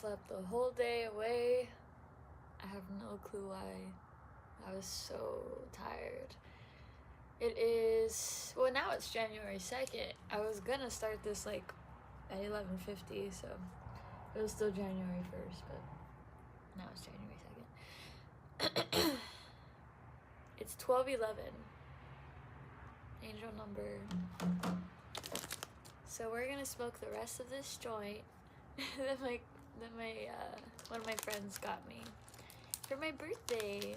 slept the whole day away. I have no clue why. I was so tired. It is, well, now it's January 2nd. I was gonna start this like at 11:50, so it was still January 1st, but now it's January 2nd. It's 12:11. Angel number. So we're gonna smoke the rest of this joint that my one of my friends got me for my birthday.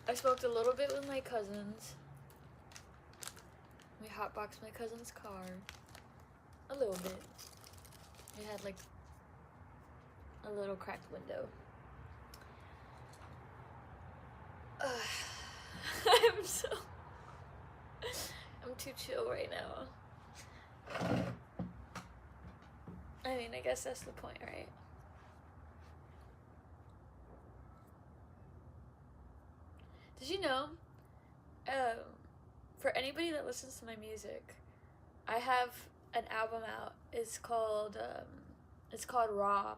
I smoked a little bit with my cousins. We hotboxed my cousin's car. A little bit. It had like a little cracked window. I'm too chill right now. I mean, I guess that's the point, right? Did you know, for anybody that listens to my music, I have an album out. It's called Raw,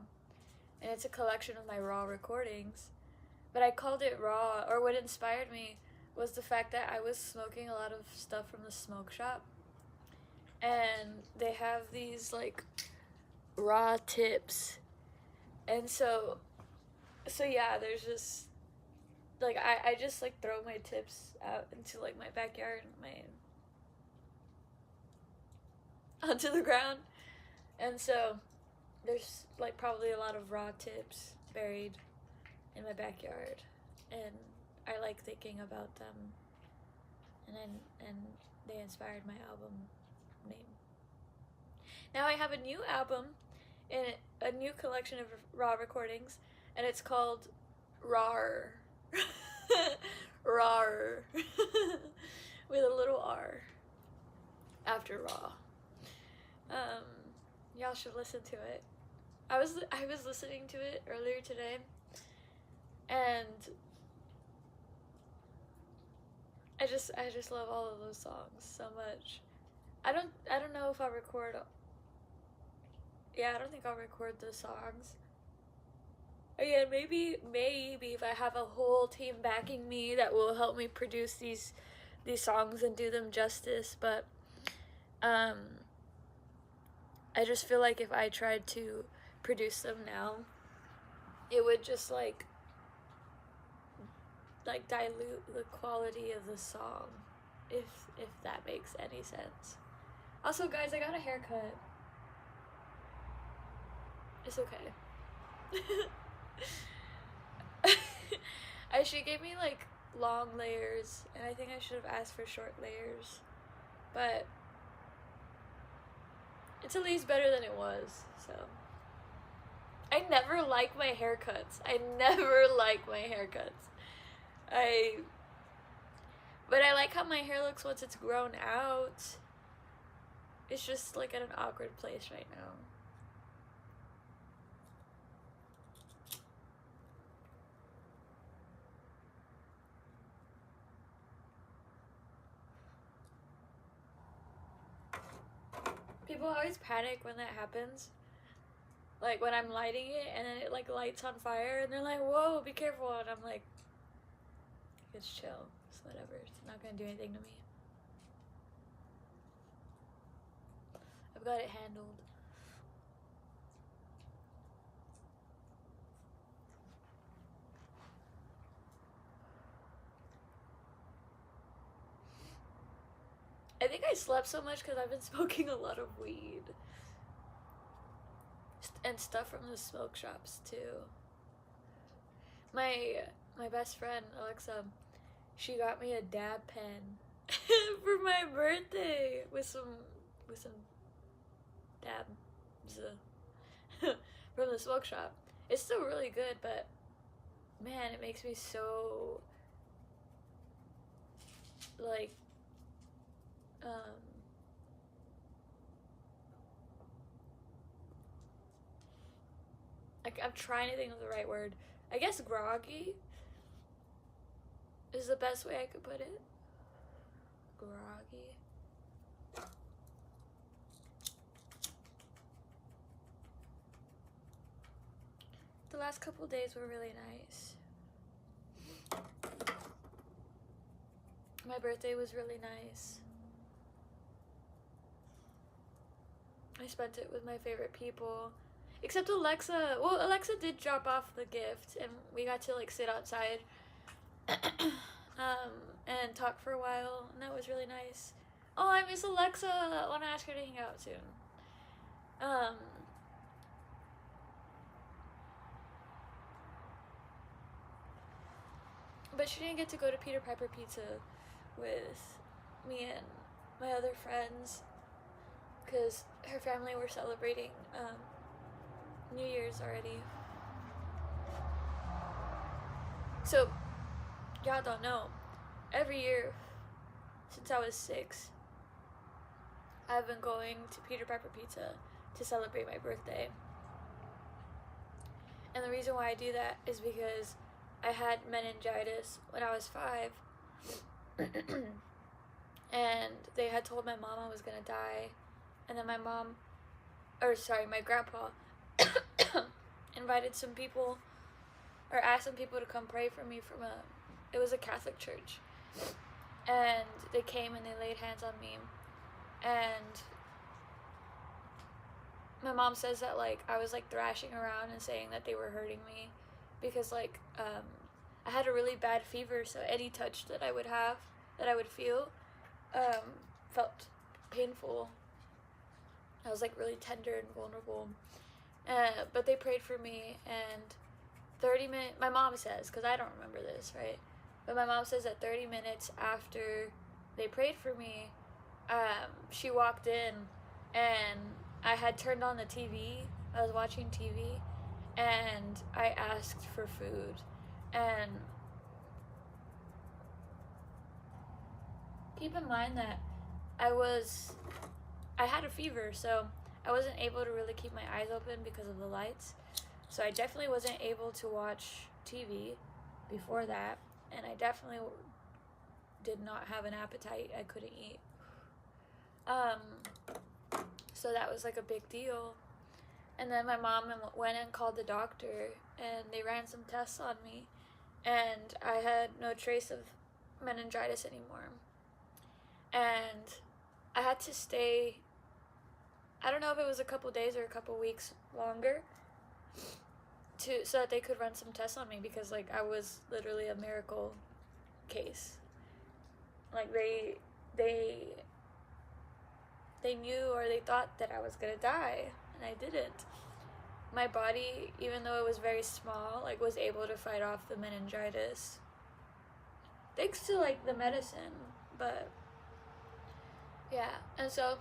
and it's a collection of my raw recordings. But I called it Raw, or what inspired me was the fact that I was smoking a lot of stuff from the smoke shop, and they have these like raw tips, and so yeah, there's just like I just like throw my tips out into like my backyard, onto the ground, and so there's like probably a lot of raw tips buried in my backyard, and I like thinking about them, and they inspired my album name. Now I have a new album in a new collection of raw recordings, and it's called Rar. Rar. With a little R after raw. Y'all should listen to it. I was listening to it earlier today, and I just love all of those songs so much. I don't know if I'll record. Yeah, I don't think I'll record the songs. Again, maybe if I have a whole team backing me that will help me produce these songs and do them justice, but I just feel like if I tried to produce them now, it would just like dilute the quality of the song, if that makes any sense. Also, guys, I got a haircut. It's okay. She gave me like long layers, and I think I should have asked for short layers, but it's at least better than it was. So I never like my haircuts. But I like how my hair looks once it's grown out. It's just like at an awkward place right now. People always panic when that happens. Like when I'm lighting it and then it like lights on fire, and they're like, whoa, be careful, and I'm like, it's chill, it's whatever, it's not gonna do anything to me. I've got it handled. I think I slept so much because I've been smoking a lot of weed. And stuff from the smoke shops too. My best friend, Alexa, she got me a dab pen for my birthday with some dabs from the smoke shop. It's still really good, but man, it makes me so like I'm trying to think of the right word. I guess groggy is the best way I could put it. Groggy. last couple days were really nice. My birthday was really nice. I spent it with my favorite people. Except Alexa. Well, Alexa did drop off the gift, and we got to like sit outside and talk for a while, and that was really nice. Oh, I miss Alexa. I want to ask her to hang out soon. But she didn't get to go to Peter Piper Pizza with me and my other friends because her family were celebrating New Year's already. So, y'all don't know, every year since I was 6, I've been going to Peter Piper Pizza to celebrate my birthday. And the reason why I do that is because I had meningitis when I was 5. And they had told my mom I was gonna die. And then my grandpa invited some people, or asked some people to come pray for me it was a Catholic church. And they came and they laid hands on me. And my mom says that, like, I was, like, thrashing around and saying that they were hurting me. Because, like, I had a really bad fever, so any touch that I would have, that I would feel, felt painful. I was, like, really tender and vulnerable. But they prayed for me, and 30 minutes, my mom says, because I don't remember this, right? But my mom says that 30 minutes after they prayed for me, she walked in, and I had turned on the TV. I was watching TV, and I asked for food. And keep in mind that I had a fever, so I wasn't able to really keep my eyes open because of the lights. So I definitely wasn't able to watch TV before that, and I definitely did not have an appetite. I couldn't eat. So that was like a big deal. And then my mom went and called the doctor, and they ran some tests on me, and I had no trace of meningitis anymore. And I had to stay, I don't know if it was a couple days or a couple weeks longer, so that they could run some tests on me, because, like, I was literally a miracle case. Like, they knew, or they thought that I was gonna die, and I didn't. My body, even though it was very small, like, was able to fight off the meningitis. Thanks to, like, the medicine, but, yeah. And so,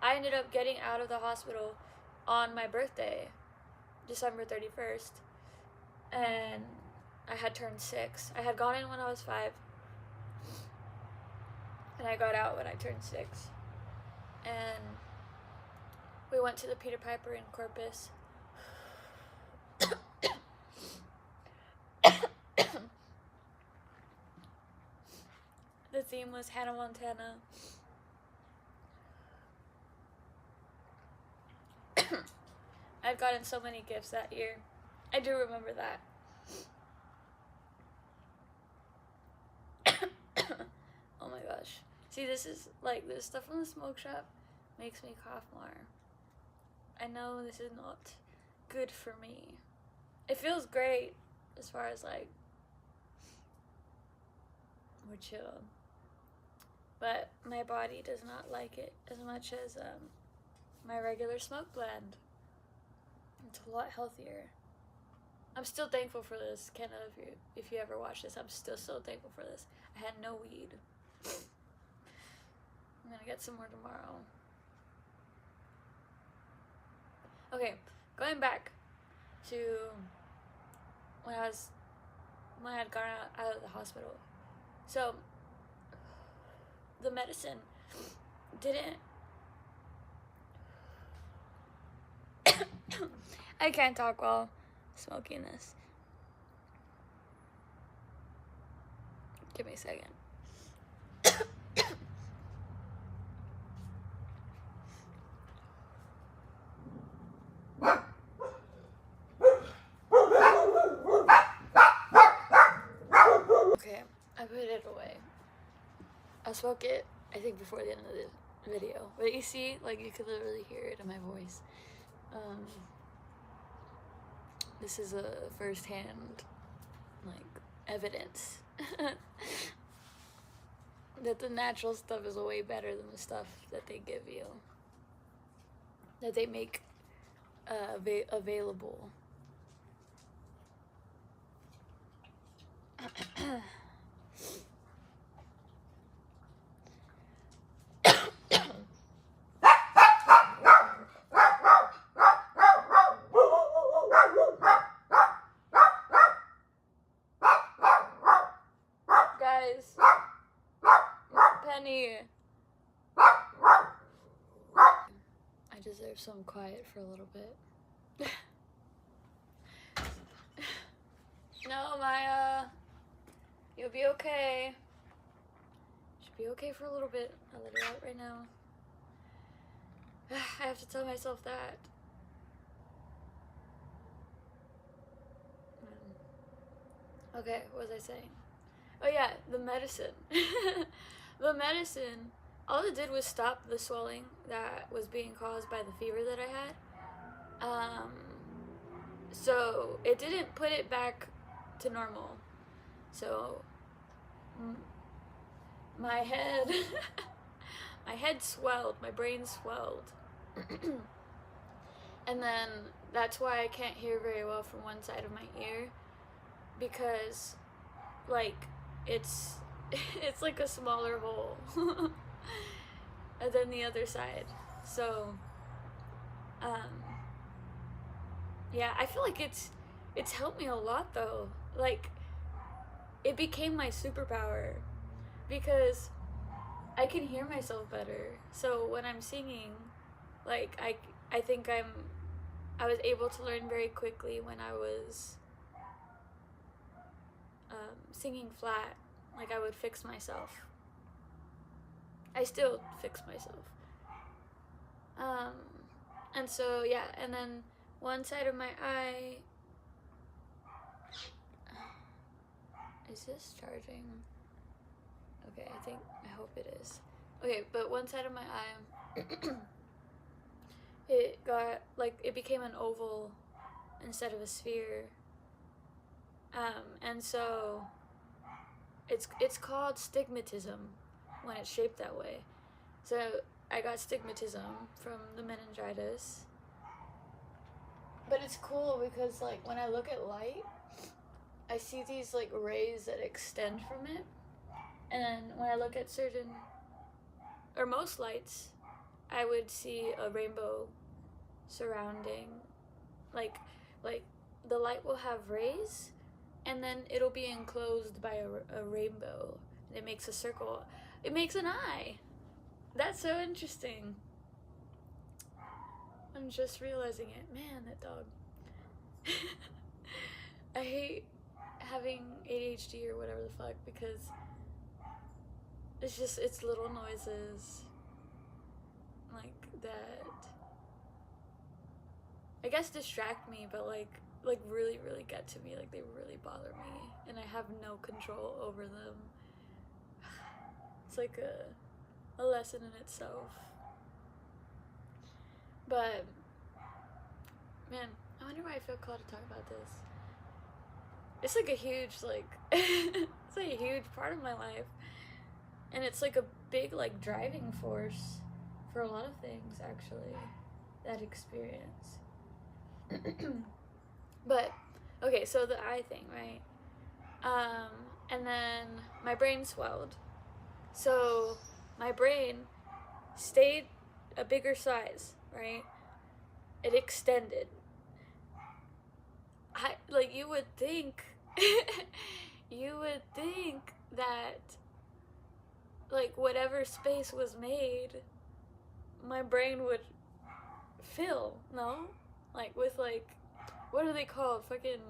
I ended up getting out of the hospital on my birthday, December 31st, and I had turned 6. I had gone in when I was 5, and I got out when I turned 6. And we went to the Peter Piper in Corpus. The theme was Hannah Montana. I'd gotten so many gifts that year. I do remember that. Oh my gosh. See, this is, like, this stuff from the smoke shop makes me cough more. I know this is not good for me. It feels great as far as, like, we're chill. But my body does not like it as much as my regular smoke blend. It's a lot healthier. I'm still thankful for this. Kenna, if you ever watch this, I'm still so thankful for this. I had no weed. I'm gonna get some more tomorrow. Okay, going back to when I had gone out of the hospital. So the medicine didn't I can't talk while smoking this. Give me a second. I'll smoke it, I think, before the end of the video. But you see, like, you could literally hear it in my voice. This is a first-hand, like, evidence that the natural stuff is way better than the stuff that they give you, that they make available. Guys, Penny, I deserve some quiet for a little bit. No, Maya, you'll be okay. Should be okay for a little bit. I'll let it out right now. I have to tell myself that. Okay, what was I saying? Oh yeah, the medicine. The medicine, all it did was stop the swelling that was being caused by the fever that I had. So it didn't put it back to normal. So my head my head swelled, my brain swelled. And then that's why I can't hear very well from one side of my ear, because like it's like a smaller hole than the other side. So yeah, I feel like it's helped me a lot though. Like, it became my superpower because I can hear myself better. So when I'm singing, like I think I was able to learn very quickly when I was singing flat. Like, I would fix myself. I still fix myself. And so yeah, and then one side of my eye. Is this charging? Okay, I hope it is. Okay, but one side of my eye, it got, like, it became an oval instead of a sphere. And so it's called stigmatism when it's shaped that way. So I got stigmatism from the meningitis. But it's cool because, like, when I look at light, I see these, like, rays that extend from it. And then when I look at certain, or most lights, I would see a rainbow surrounding, like the light will have rays, and then it'll be enclosed by a rainbow. And it makes a circle. It makes an eye. That's so interesting. I'm just realizing it. Man, that dog. I hate having ADHD or whatever the fuck, because it's little noises like that, I guess, distract me, but like really get to me. Like, they really bother me, and I have no control over them. It's like a lesson in itself. But man, I wonder why I feel called to talk about this. It's like a huge, like, it's like a huge part of my life. And it's like a big, like, driving force for a lot of things, actually, that experience. But, okay, so the eye thing, right? And then my brain swelled. So my brain stayed a bigger size, right? It extended. You would think, that, like, whatever space was made, my brain would fill, no? Like, with, like, what are they called? Fucking,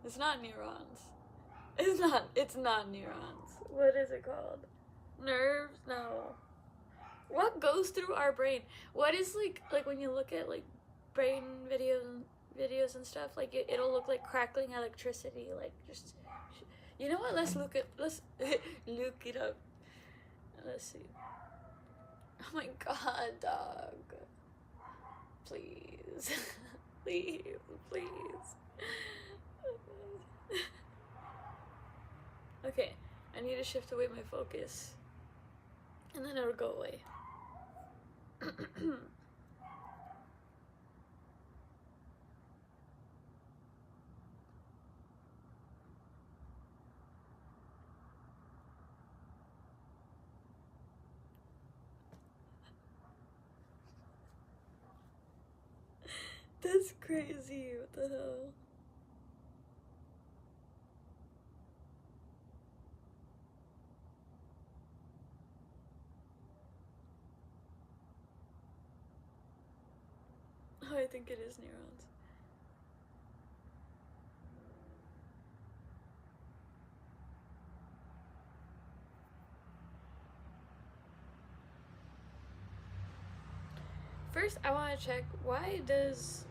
it's not neurons. It's not neurons. What is it called? Nerves? No. What goes through our brain? What is, like when you look at, like, brain videos and stuff, like, it'll look like crackling electricity, like, just, you know what, let's look it up. Let's see. Oh my god, dog. Please. Please, please. Okay, I need to shift away my focus. And then it'll go away. That's crazy. What the hell? Oh, I think it is neurons. First, I want to check, why does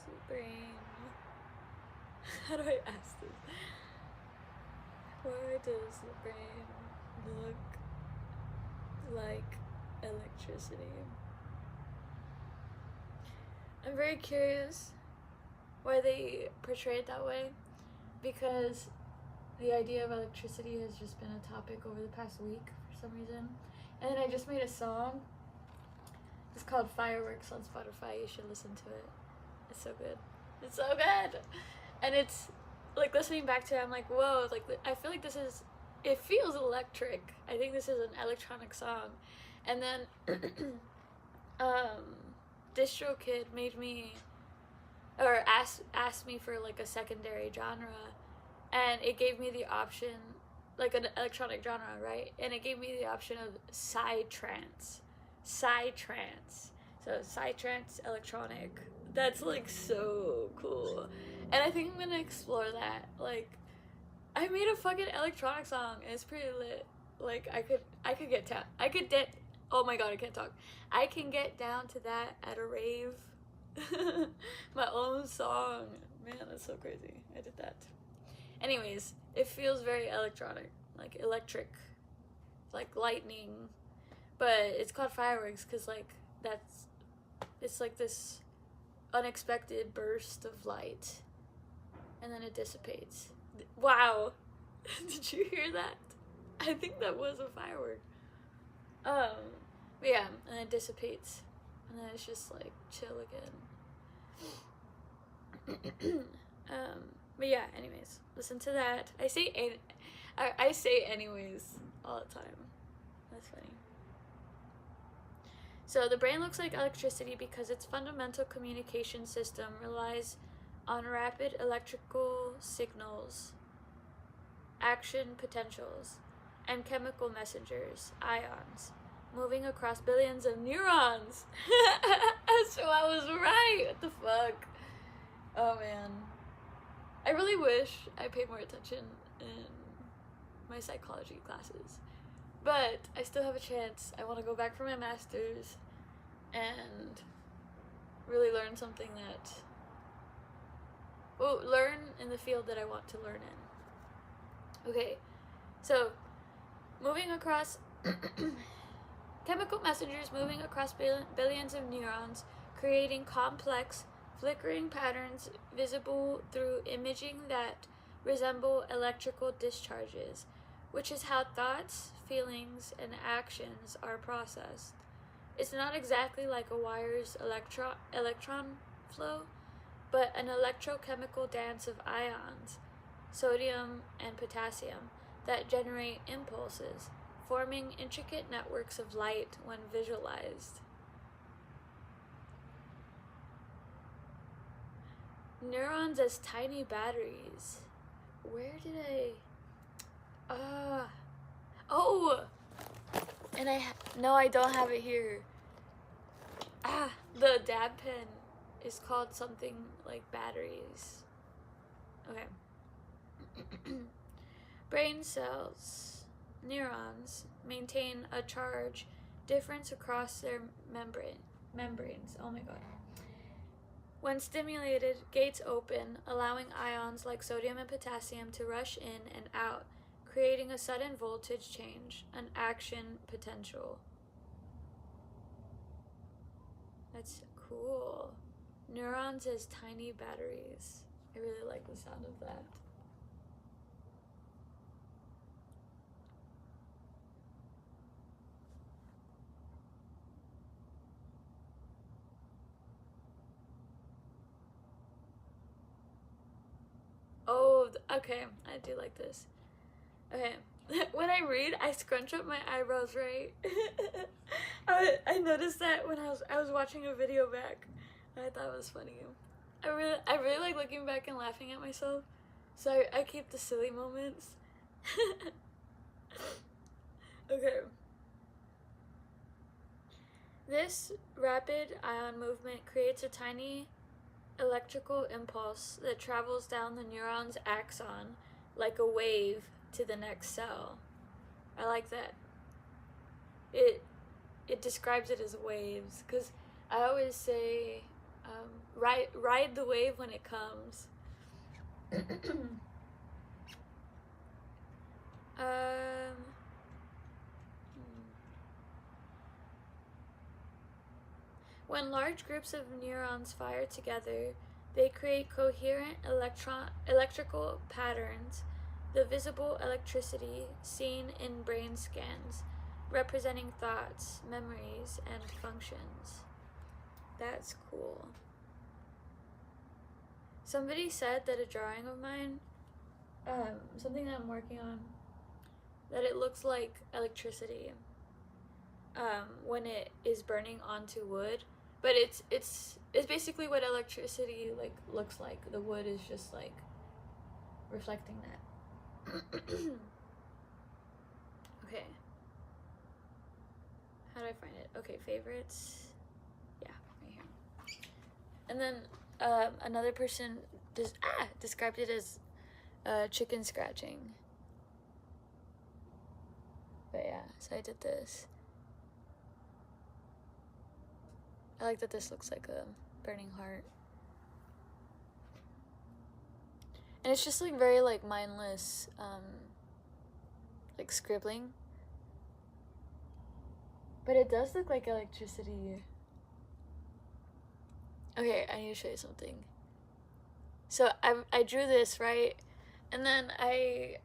the brain, how do I ask this? Why does the brain look like electricity? I'm very curious why they portray it that way, because the idea of electricity has just been a topic over the past week for some reason. And then I just made a song. It's called Fireworks on Spotify. You should listen to it. It's so good. It's so good. And it's like, listening back to it, I'm like, whoa, like, I feel like this is, it feels electric. I think this is an electronic song. And then DistroKid made me, or asked me for like a secondary genre, and it gave me the option, like an electronic genre, right? And it gave me the option of psytrance. Psytrance. So psytrance electronic. That's like so cool. And I think I'm gonna explore that. Like, I made a fucking electronic song and it's pretty lit. Like, I could get down. Oh my god, I can't talk. I can get down to that at a rave. My own song. Man, that's so crazy. I did that. Anyways, it feels very electronic, like electric, like lightning, but it's called Fireworks because, like, it's like this unexpected burst of light, and then it dissipates. Wow. Did you hear that? I think that was a firework. But yeah, and it dissipates, and then it's just like chill again. But yeah, anyways, listen to that. I say anyways all the time. That's funny. So the brain looks like electricity because its fundamental communication system relies on rapid electrical signals, action potentials, and chemical messengers, ions, moving across billions of neurons. So I was right. What the fuck? Oh man. I really wish I paid more attention in my psychology classes. But I still have a chance. I want to go back for my master's and really learn something that... well, learn in the field that I want to learn in. Okay, so moving across... chemical messengers moving across billions of neurons, creating complex flickering patterns visible through imaging that resemble electrical discharges, which is how thoughts, feelings, and actions are processed. It's not exactly like a wire's electron flow, but an electrochemical dance of ions, sodium and potassium, that generate impulses, forming intricate networks of light when visualized. Neurons as tiny batteries. Where did I... oh! And no, I don't have it here. The dab pen is called something like batteries. Okay. Brain cells, neurons, maintain a charge difference across their membranes. Oh my god. When stimulated, gates open, allowing ions like sodium and potassium to rush in and out, creating a sudden voltage change, an action potential. That's cool. Neurons as tiny batteries. I really like the sound of that. Oh, okay. I do like this. Okay. When I read, I scrunch up my eyebrows, right? I noticed that when I was watching a video back. I thought it was funny. I really like looking back and laughing at myself. So I keep the silly moments. Okay. This rapid ion movement creates a tiny electrical impulse that travels down the neuron's axon like a wave to the next cell. I like that. It describes it as waves, because I always say, ride the wave when it comes. When large groups of neurons fire together, they create coherent electrical patterns, the visible electricity seen in brain scans, representing thoughts, memories, and functions. That's cool. Somebody said that a drawing of mine, something that I'm working on, that it looks like electricity when it is burning onto wood. But it's basically what electricity looks like. The wood is just like reflecting that. Okay. How do I find it? Okay, favorites. Yeah, right here. And then another person described it as chicken scratching. But yeah, so I did this. I like that this looks like a burning heart. And it's just like very like mindless, like scribbling. But it does look like electricity. Okay, I need to show you something. So I drew this, right? And then I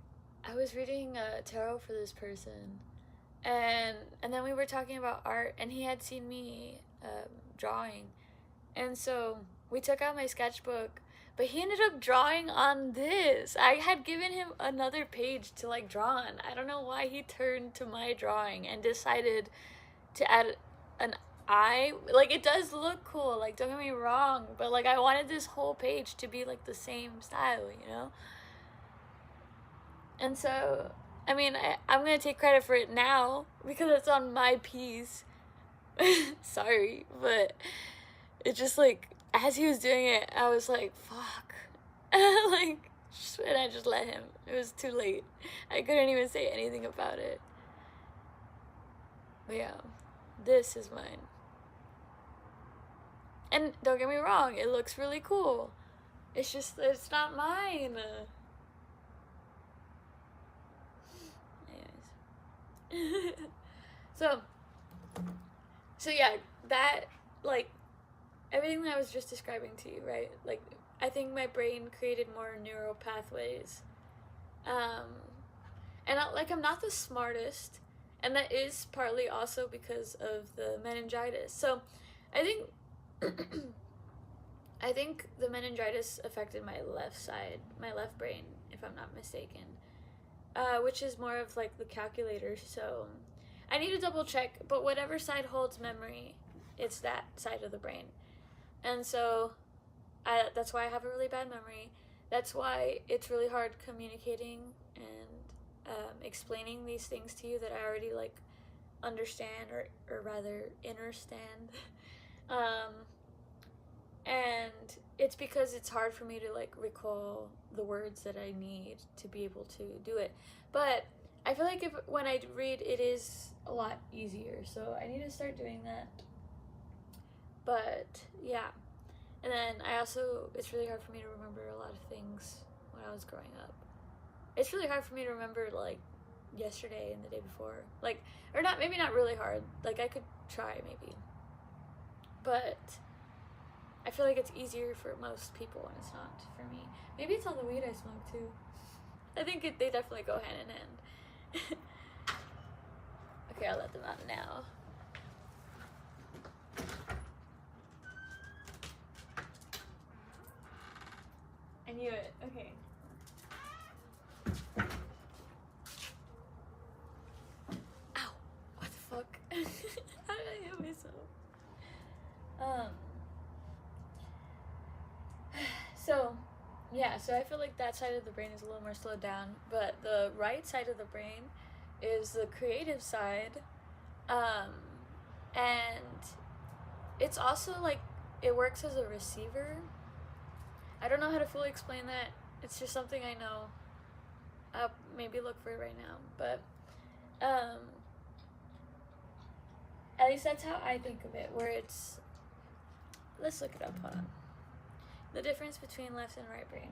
was reading tarot for this person. And then we were talking about art, and he had seen me drawing. And so we took out my sketchbook, but he ended up drawing on this. I had given him another page to like draw on. I don't know why he turned to my drawing and decided to add an eye. Like, it does look cool, like, don't get me wrong, but like I wanted this whole page to be like the same style, you know? And so, I mean, I'm gonna take credit for it now because it's on my piece. Sorry, but it just like, as he was doing it, I was like, fuck. Like, and I just let him. It was too late. I couldn't even say anything about it. But yeah, this is mine. And don't get me wrong, it looks really cool. It's just, it's not mine. Anyways. So yeah, that, like, everything that I was just describing to you, right? Like, I think my brain created more neural pathways. And I'm not the smartest, and that is partly also because of the meningitis. So I think the meningitis affected my left side, my left brain, if I'm not mistaken, which is more of like the calculator. So I need to double check, but whatever side holds memory, it's that side of the brain. And so that's why I have a really bad memory. That's why it's really hard communicating and explaining these things to you that I already like understand, or rather understand. And it's because it's hard for me to like recall the words that I need to be able to do it. But I feel like when I read, it is a lot easier, so I need to start doing that. But yeah, and then it's really hard for me to remember a lot of things when I was growing up. it's really hard for me to remember like yesterday and the day before, like, or not, maybe not really hard, like I could try maybe, but I feel like it's easier for most people and it's not for me. Maybe it's all the weed I smoke too. I think they definitely go hand in hand. Okay, I'll let them out now. I knew it. Okay. Ow! What the fuck? How did I hit myself? So, yeah, so I feel like that side of the brain is a little more slowed down, but the right side of the brain is the creative side. And it's also like it works as a receiver. I don't know how to fully explain that. It's just something I know. I'll maybe look for it right now, but at least that's how I think of it, where it's, let's look it up, hold on. The difference between left and right brain.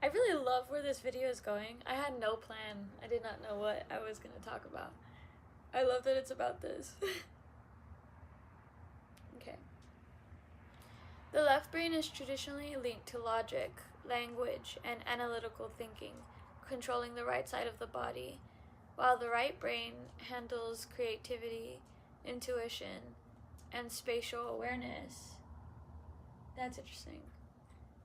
I really love where this video is going. I had no plan. I did not know what I was going to talk about. I love that it's about this. Okay. The left brain is traditionally linked to logic, language, and analytical thinking, controlling the right side of the body, while the right brain handles creativity, intuition, and spatial awareness. That's interesting.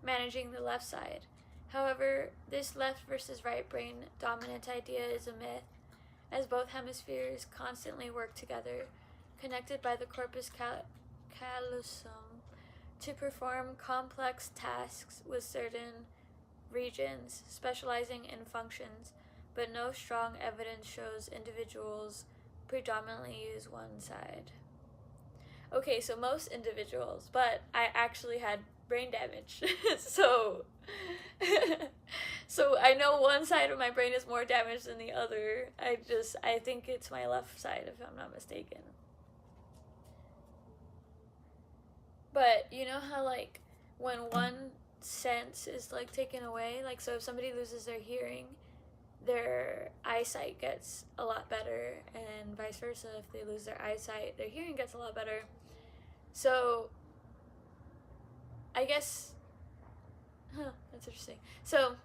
Managing the left side. However, this left versus right brain dominant idea is a myth, as both hemispheres constantly work together, connected by the corpus callosum, to perform complex tasks with certain regions specializing in functions, but no strong evidence shows individuals predominantly use one side. Okay, so most individuals, but I actually had brain damage. So I know one side of my brain is more damaged than the other. I think it's my left side, if I'm not mistaken. But you know how like when one sense is like taken away, like so if somebody loses their hearing, their eyesight gets a lot better, and vice versa. If they lose their eyesight, their hearing gets a lot better. So I guess, that's interesting. So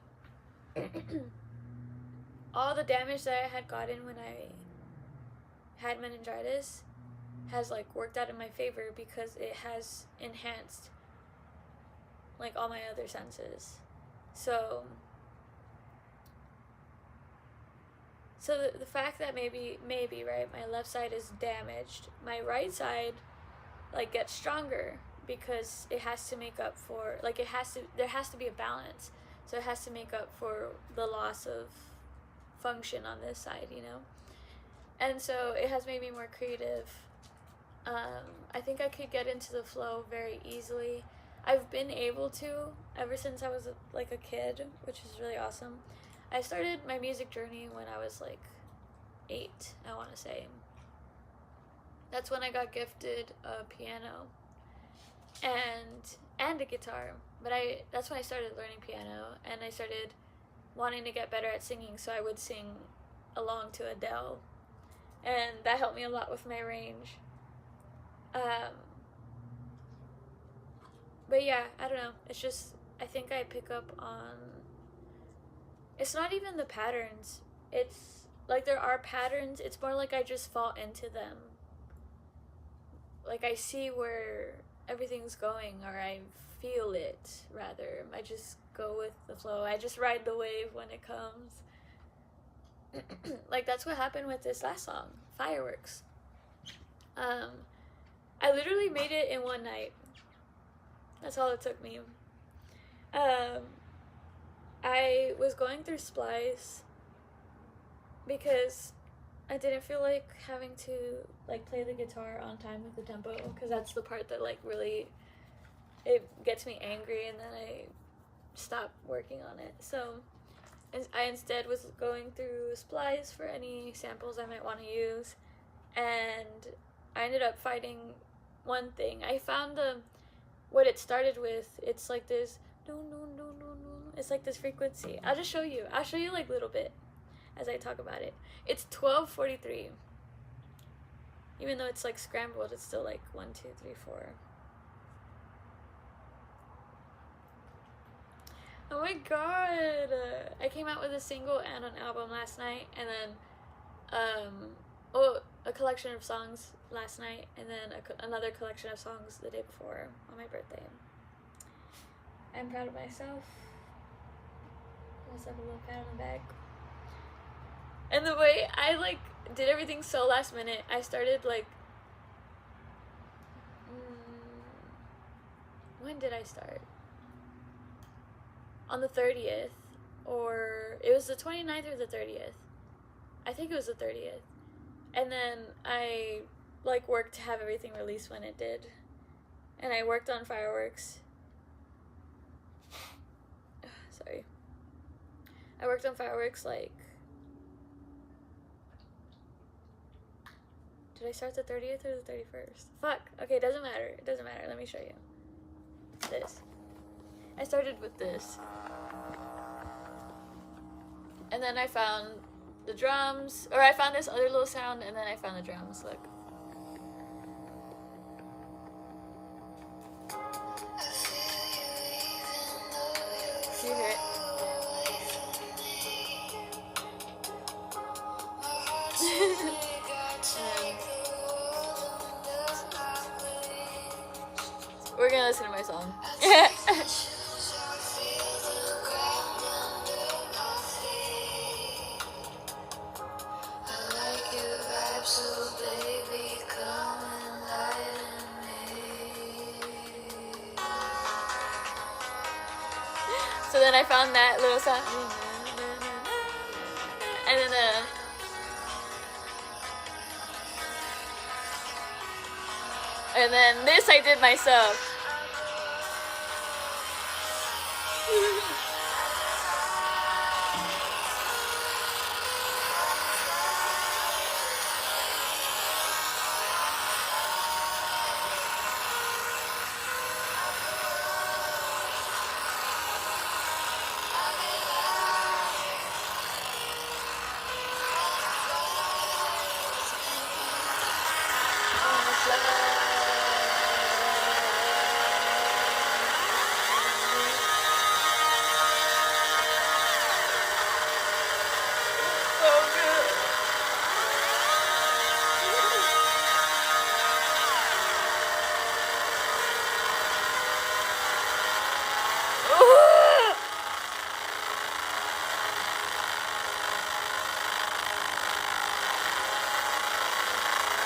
all the damage that I had gotten when I had meningitis has like worked out in my favor because it has enhanced like all my other senses. So the fact that maybe right, my left side is damaged, my right side like gets stronger because it has to make up for, like there has to be a balance, so it has to make up for the loss of function on this side, you know. And so it has made me more creative. I think I could get into the flow very easily. I've been able to ever since I was like a kid, which is really awesome. I started my music journey when I was like 8, I want to say. That's when I got gifted a piano and a guitar. But that's when I started learning piano, and I started wanting to get better at singing, so I would sing along to Adele, and that helped me a lot with my range. But yeah, I don't know, it's just, I think I pick up on, it's not even the patterns, it's like there are patterns, it's more like I just fall into them. Like I see where everything's going, or I feel it, rather. I just go with the flow. I just ride the wave when it comes. Like that's what happened with this last song, Fireworks. I literally made it in one night. That's all it took me. I was going through splice because I didn't feel like having to like play the guitar on time with the tempo, because that's the part that like really, it gets me angry, and then I stop working on it. So I instead was going through splice for any samples I might want to use, and I ended up finding one thing. I found what it started with. It's like this, it's like this frequency. I'll just show you. I'll show you like a little bit as I talk about it. It's 12:43. Even though it's like scrambled, it's still like 1, 2, 3, 4. Oh my god! I came out with a single and an album last night, and then a collection of songs last night, and then another collection of songs the day before on my birthday. I'm proud of myself. Give myself a little pat on the back. And the way I like did everything so last minute, I started like when did I start? On the 30th, or it was the 29th or the 30th. I think it was the 30th. And then I like worked to have everything released when it did. And I worked on fireworks. Sorry. I worked on fireworks like, did I start the 30th or the 31st? Fuck. Okay, it doesn't matter. It doesn't matter. Let me show you. This. I started with this. And then I found the drums, or I found this other little sound, and then I found the drums. Look. Do you hear it? We're gonna listen to my song. So then I found that little sound, and then this I did myself.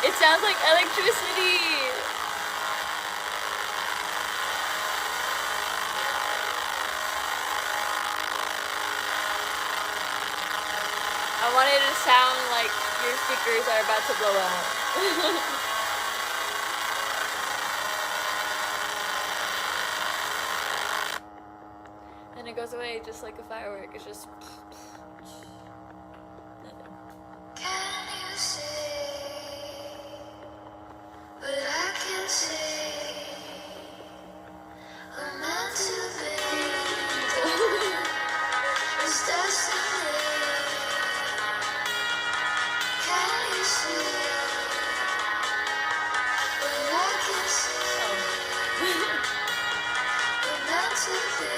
It sounds like electricity. I want it to sound like your speakers are about to blow out. And it goes away just like a firework. It's just nothing. Can you say, but I can say, I'm meant to be it's destiny. Can you see, but I can see, I'm meant to be.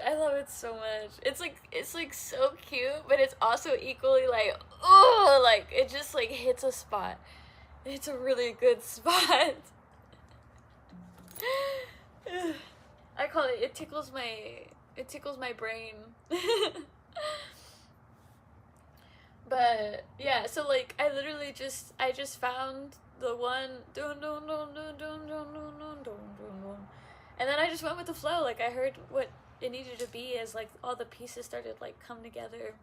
I love it so much. It's like so cute, but it's also equally like, oh, like it just like hits a spot. It's a really good spot. I call it, it tickles my brain. But yeah, so like I just found the one and then I just went with the flow. Like I heard what it needed to be as like all the pieces started like come together.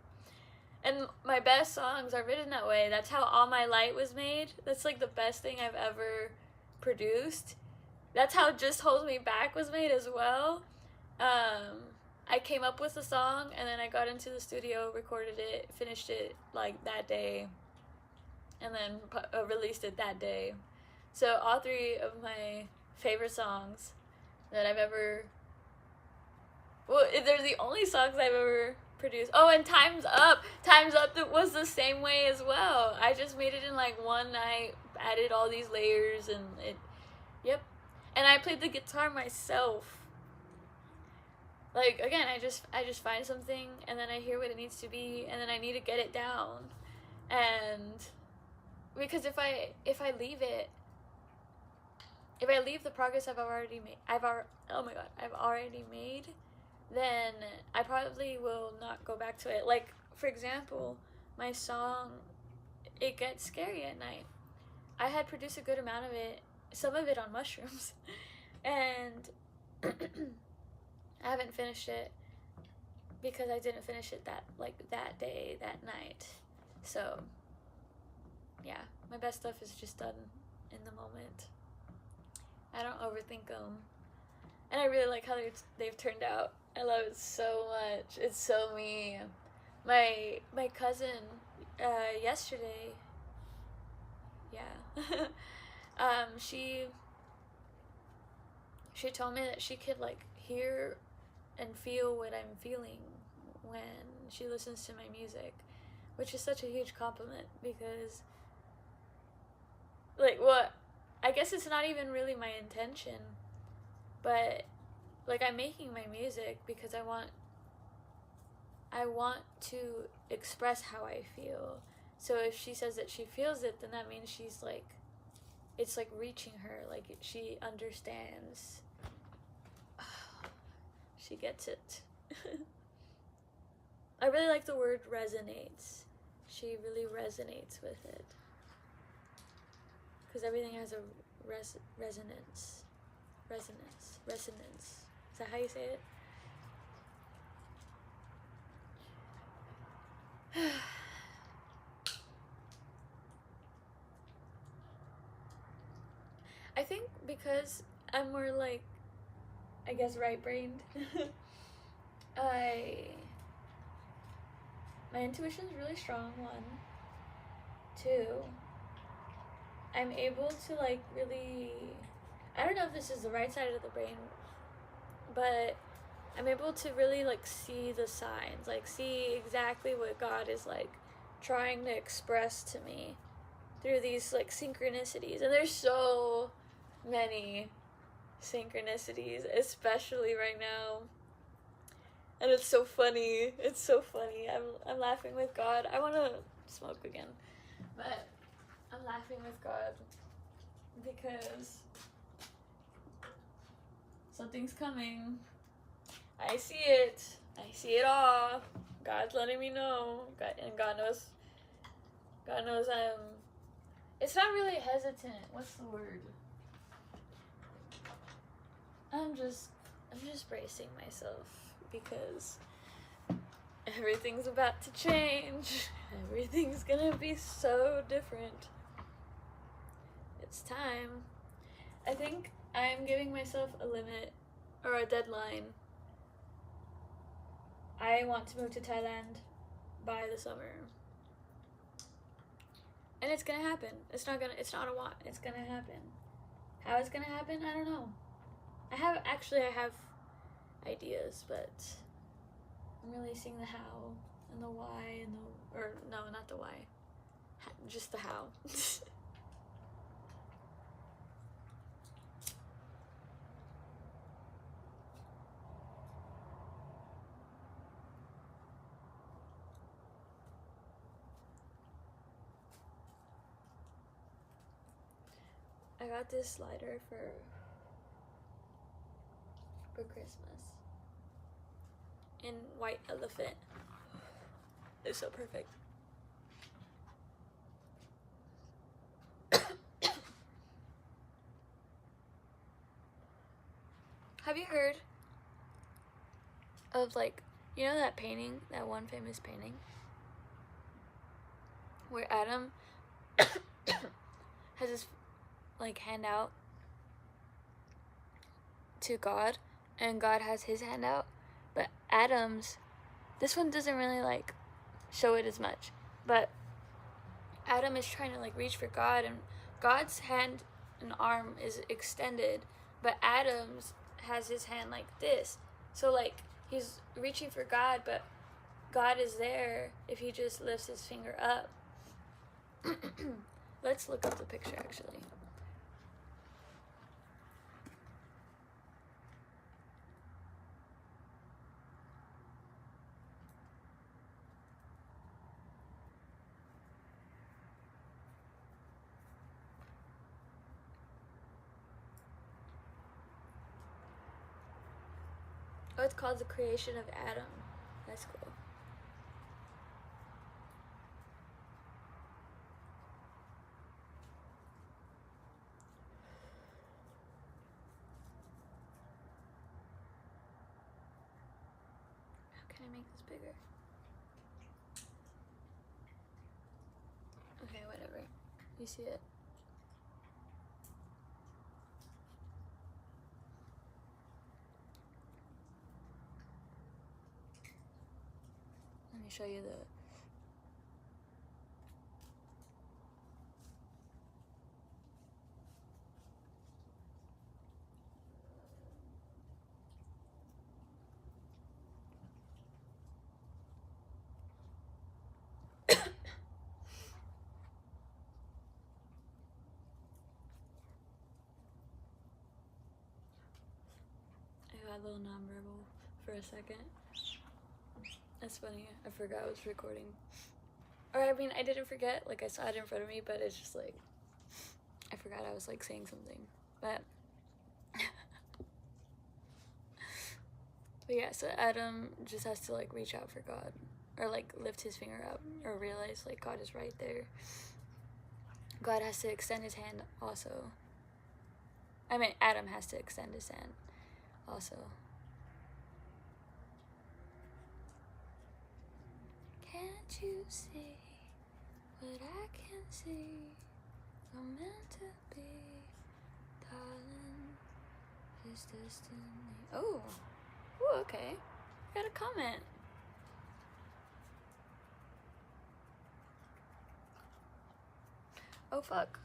And my best songs are written that way. That's how All My Light was made. That's like the best thing I've ever produced. That's how Just Hold Me Back was made as well. I came up with the song, and then I got into the studio, recorded it, finished it like that day, and then released it that day. So all three of my favorite songs that I've ever, well, they're the only songs I've ever produced. Oh, and Time's Up that was the same way as well. I just made it in like one night, added all these layers, and yep. And I played the guitar myself. Like, again, I just find something, and then I hear what it needs to be, and then I need to get it down. And because if I leave the progress I've already made, then I probably will not go back to it. Like, for example, my song, It Gets Scary at Night. I had produced a good amount of it, some of it on mushrooms, and I haven't finished it because I didn't finish it that day, that night. So, yeah, my best stuff is just done in the moment. I don't overthink them. And I really like how they've turned out. I love it so much. It's so me. My cousin, yesterday, yeah, she told me that she could, like, hear and feel what I'm feeling when she listens to my music, which is such a huge compliment because, like, what, I guess it's not even really my intention, but, like, I'm making my music because I want to express how I feel. So if she says that she feels it, then that means she's, like, it's, like, reaching her, like, she understands. She gets it. I really like the word resonates. She really resonates with it. Because everything has a resonance. Resonance. Is that how you say it? I think because I'm more, like, I guess, right-brained. My intuition's really strong, 1. 2, I'm able to, like, really, I don't know if this is the right side of the brain, but I'm able to really, like, see the signs, like, see exactly what God is, like, trying to express to me through these, like, synchronicities. And there's so many synchronicities, especially right now. And it's so funny. It's so funny. I'm laughing with God. I want to smoke again. But I'm laughing with God because something's coming. I see it. I see it all. God's letting me know. God knows I'm... It's not really hesitant. What's the word? I'm just bracing myself because everything's about to change. Everything's gonna be so different. It's time. I think I'm giving myself a limit or a deadline. I want to move to Thailand by the summer. And it's gonna happen. It's not a want. It's gonna happen. How it's gonna happen, I don't know. I have ideas, but I'm really seeing the how and the why and no, not the why. Just the how. I got this slider for Christmas in white elephant. It's so perfect. Have you heard of, like, you know that painting, that one famous painting? where Adam has his like hand out to God, and God has his hand out, but Adam's, this one doesn't really like show it as much, but Adam is trying to like reach for God, and God's hand and arm is extended, but Adam's has his hand like this, so like he's reaching for God, but God is there if he just lifts his finger up. Let's look up the picture actually. Oh, it's called The Creation of Adam. That's cool. How can I make this bigger? Okay, whatever. You see it? Let me show you the... I got a little nonverbal for a second. That's funny. I forgot I was recording. Or I mean, I didn't forget. Like I saw it in front of me, but it's just like I forgot I was like saying something. But but yeah. So Adam just has to like reach out for God, or like lift his finger up, or realize like God is right there. God has to extend his hand also. I mean, Adam has to extend his hand also. Can't you see what I can see? We're meant to be, darling. Is destiny? Oh, ooh, okay. Got a comment. Oh fuck.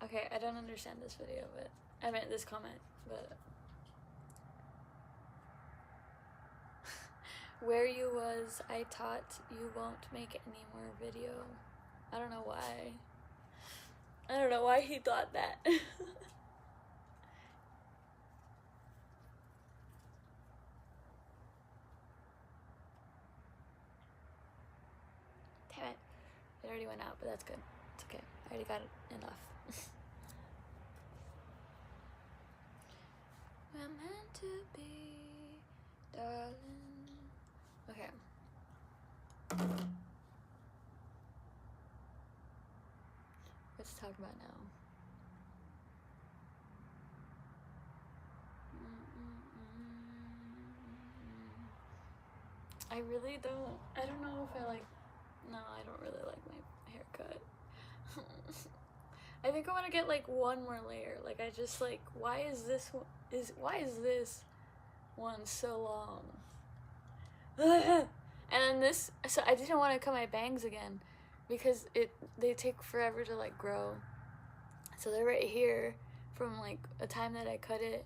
Okay, I don't understand this video, but I meant this comment, but where you was, I taught you won't make any more video. I don't know why. I don't know why he thought that. Damn it. It already went out, but that's good. It's okay. I already got enough. We're meant to be, darling. Okay. Let's talk about now. I really don't. I don't know if I like. No, I don't really like my haircut. I think I want to get like one more layer. Like I just like, why is this one so long? And then this, so I didn't want to cut my bangs again because they take forever to like grow. So they're right here from like a time that I cut it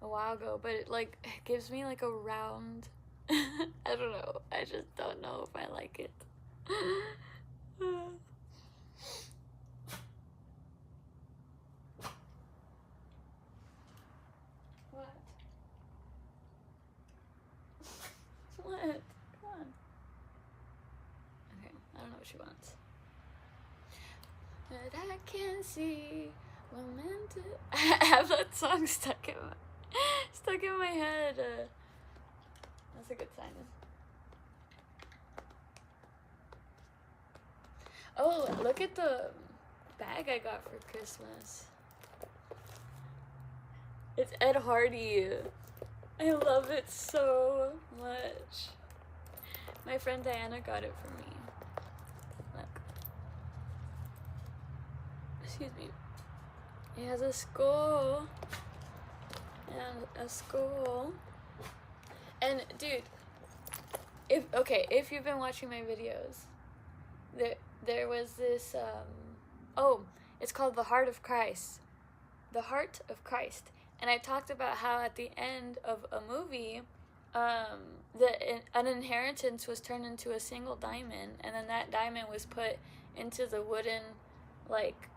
a while ago, but it like gives me like a round. I don't know. I just don't know if I like it. What? What? Come on. Okay, I don't know what she wants. But I can see we're meant to. I have that song stuck in my head. That's a good sign. Oh, look at the bag I got for Christmas. It's Ed Hardy. I love it so much. My friend Diana got it for me. Look. Excuse me. It has a skull. And a skull. And dude, if you've been watching my videos, there was this it's called The Heart of Christ. The Heart of Christ. And I talked about how at the end of a movie, an inheritance was turned into a single diamond, and then that diamond was put into the wooden, like,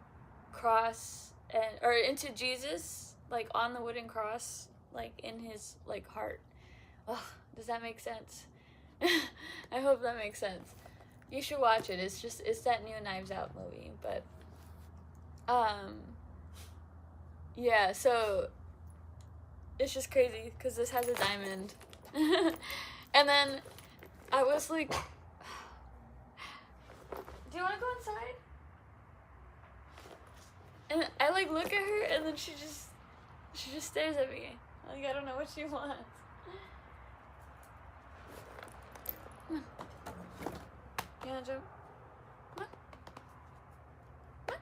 cross, or into Jesus, like, on the wooden cross, like, in his, like, heart. Oh, does that make sense? I hope that makes sense. You should watch it. It's that new Knives Out movie, but, yeah, so, it's just crazy, because this has a diamond. And then, I was like, do you want to go inside? And I, like, look at her, and then she just stares at me. Like, I don't know what she wants. Come on. You wanna jump? Come on. Come on.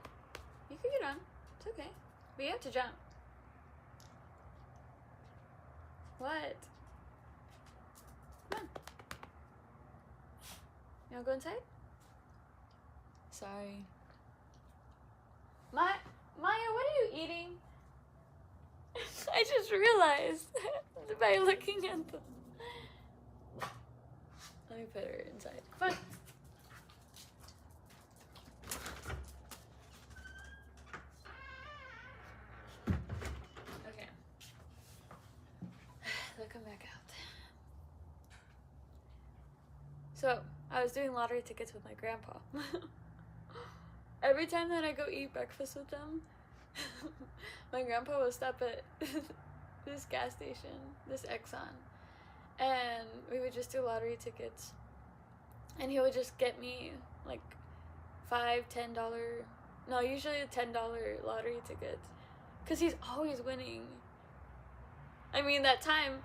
You can get on. It's okay. But you have to jump. What? Come on. You wanna go inside? Sorry. Maya, what are you eating? I just realized by looking at them. Let me put her inside. Come on. Okay. They'll come back out. So, I was doing lottery tickets with my grandpa. Every time that I go eat breakfast with them, my grandpa will stop at this gas station, this Exxon, and we would just do lottery tickets. And he would just get me like $5, $10, no, usually $10 lottery tickets, because he's always winning. I mean, that time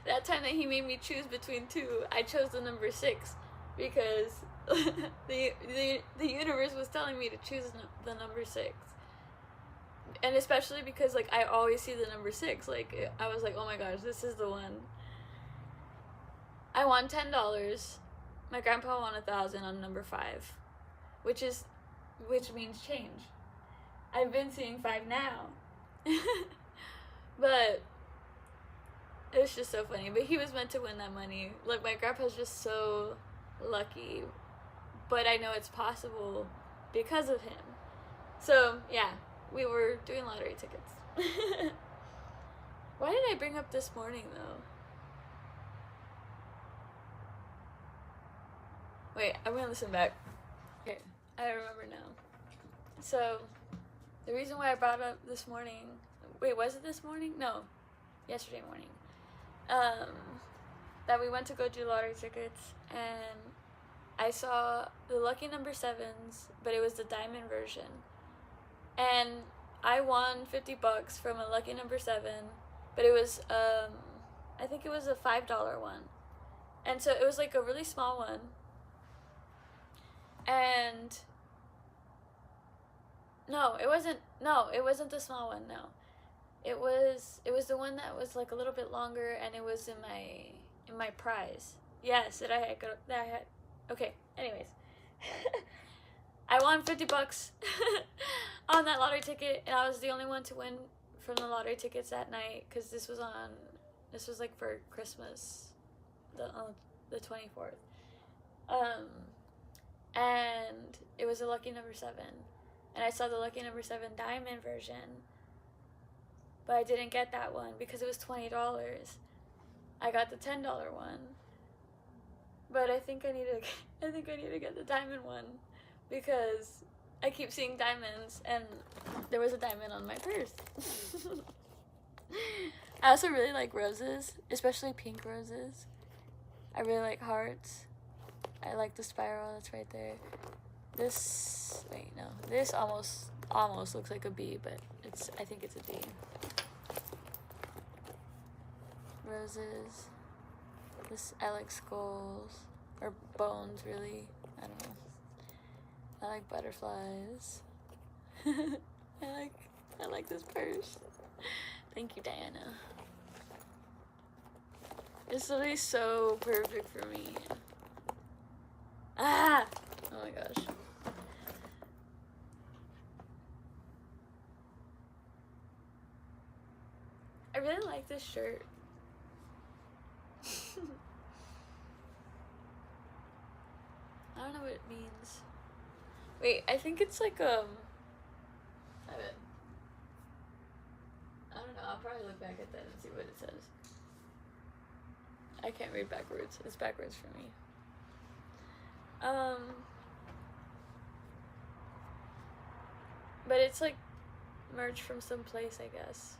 that he made me choose between two, I chose the number 6 because the universe was telling me to choose the number 6. And especially because, like, I always see the number 6. Like, I was like, oh my gosh, this is the one. I won $10. My grandpa won 1,000 on number 5, which means change. I've been seeing 5 now. But it was just so funny. But he was meant to win that money. Like, my grandpa's just so lucky. But I know it's possible because of him. So, yeah, we were doing lottery tickets. Why did I bring up this morning, though? Wait, I'm gonna listen back. Okay, I remember now. So, the reason why I brought up this morning... Wait, was it this morning? No, yesterday morning. That we went to go do lottery tickets, and I saw the lucky number 7s, but it was the diamond version. And I won $50 from a lucky number 7, but it was, I think it was a $5 one. And so it was like a really small one. And no, it wasn't the small one, no. It was the one that was like a little bit longer, and it was in my prize. Yes, that I had. Okay, anyways. I won $50 on that lottery ticket, and I was the only one to win from the lottery tickets that night, because this was like for Christmas, the 24th. And it was a lucky number 7, and I saw the lucky number 7 diamond version, but I didn't get that one because it was $20. I got the $10 one, but I think I need to get the diamond one, because I keep seeing diamonds, and there was a diamond on my purse. I also really like roses, especially pink roses. I really like hearts. I like the spiral that's right there. This almost looks like a B, but I think it's a D. Roses. I like skulls. or bones, really. I don't know. I like butterflies. I like this purse. Thank you, Diana. It's literally so perfect for me. Ah! Oh my gosh. I really like this shirt. I don't know what it means. Wait, I think it's like I don't know, I'll probably look back at that and see what it says. I can't read backwards. It's backwards for me. But it's like merch from some place, I guess.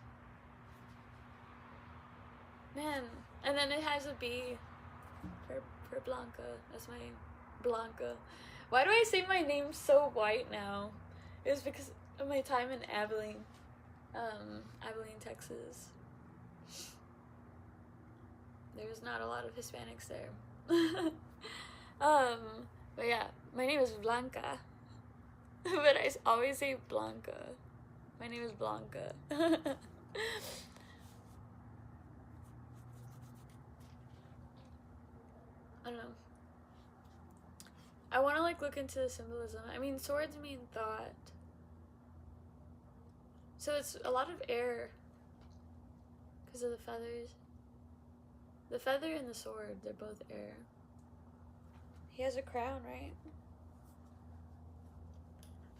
Man, and then it has a B for Blanca. That's my Blanca. Why do I say my name so white now? It was because of my time in Abilene, Texas. There's not a lot of Hispanics there. But yeah, my name is Blanca. But I always say Blanca. My name is Blanca. I don't know. I want to like look into the symbolism. I mean, swords mean thought. So it's a lot of air because of the feathers. The feather and the sword, they're both air. He has a crown, right?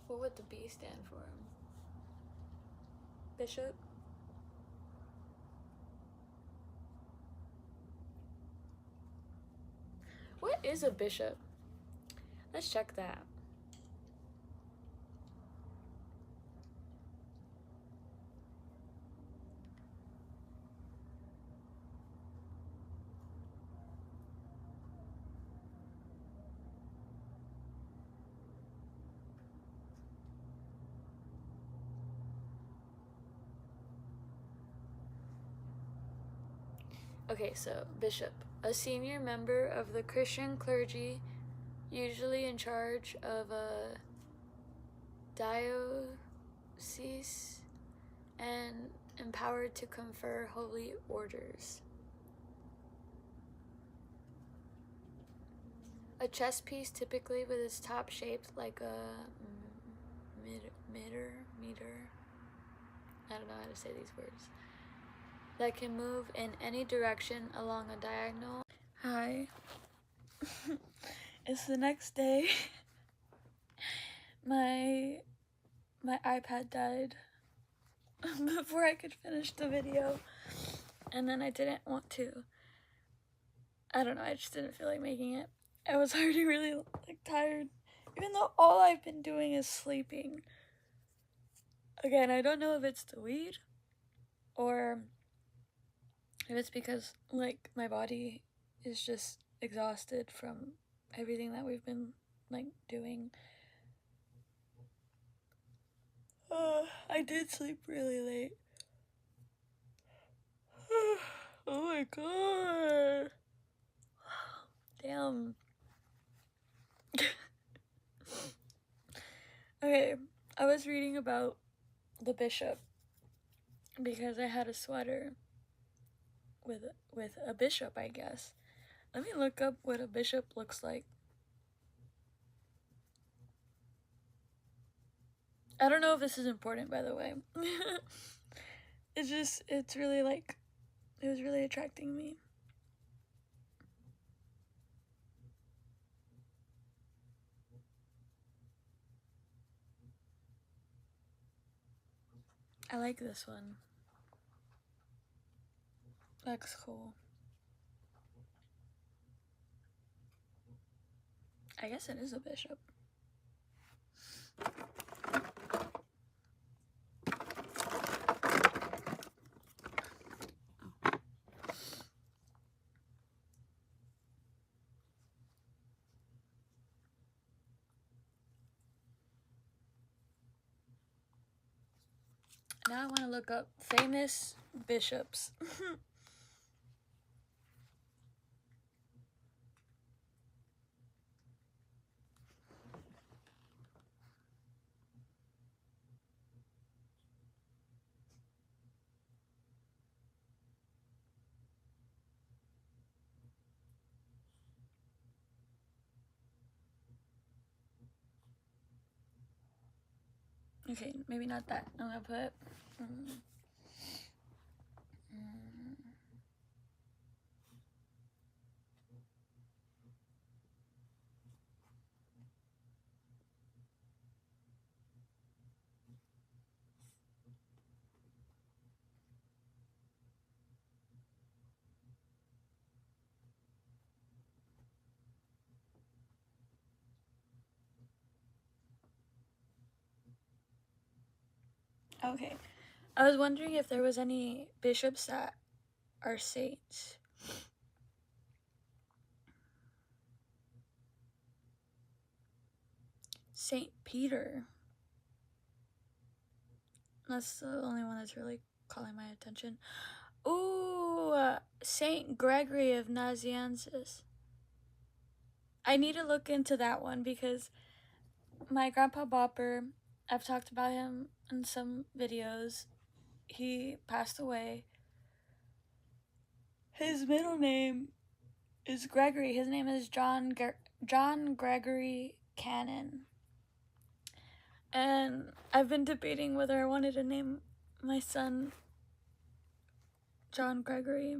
What would the B stand for? Bishop? What is a bishop? Let's check that. Okay, so bishop, a senior member of the Christian clergy, usually in charge of a diocese and empowered to confer holy orders. A chess piece, typically with its top shaped like a meter. I don't know how to say these words. That can move in any direction along a diagonal. Hi. It's the next day. My iPad died before I could finish the video, and then I didn't want to. I don't know, I just didn't feel like making it. I was already really like tired, even though all I've been doing is sleeping. Again, I don't know if it's the weed or if it's because like my body is just exhausted from everything that we've been like doing. I did sleep really late. Oh my god. Damn. Okay, I was reading about the bishop because I had a sweater with a bishop, I guess. Let me look up what a bishop looks like. I don't know if this is important, by the way. It's really like, it was really attracting me. I like this one. Looks cool. I guess it is a bishop. Now I want to look up famous bishops. Okay, maybe not that. I'm gonna put okay. I was wondering if there was any bishops that are saints. Saint Peter. That's the only one that's really calling my attention. Ooh, Saint Gregory of Nazianzus. I need to look into that one because my grandpa Bopper, I've talked about him in some videos. He passed away. His middle name is Gregory. His name is John Gregory Cannon. And I've been debating whether I wanted to name my son John Gregory.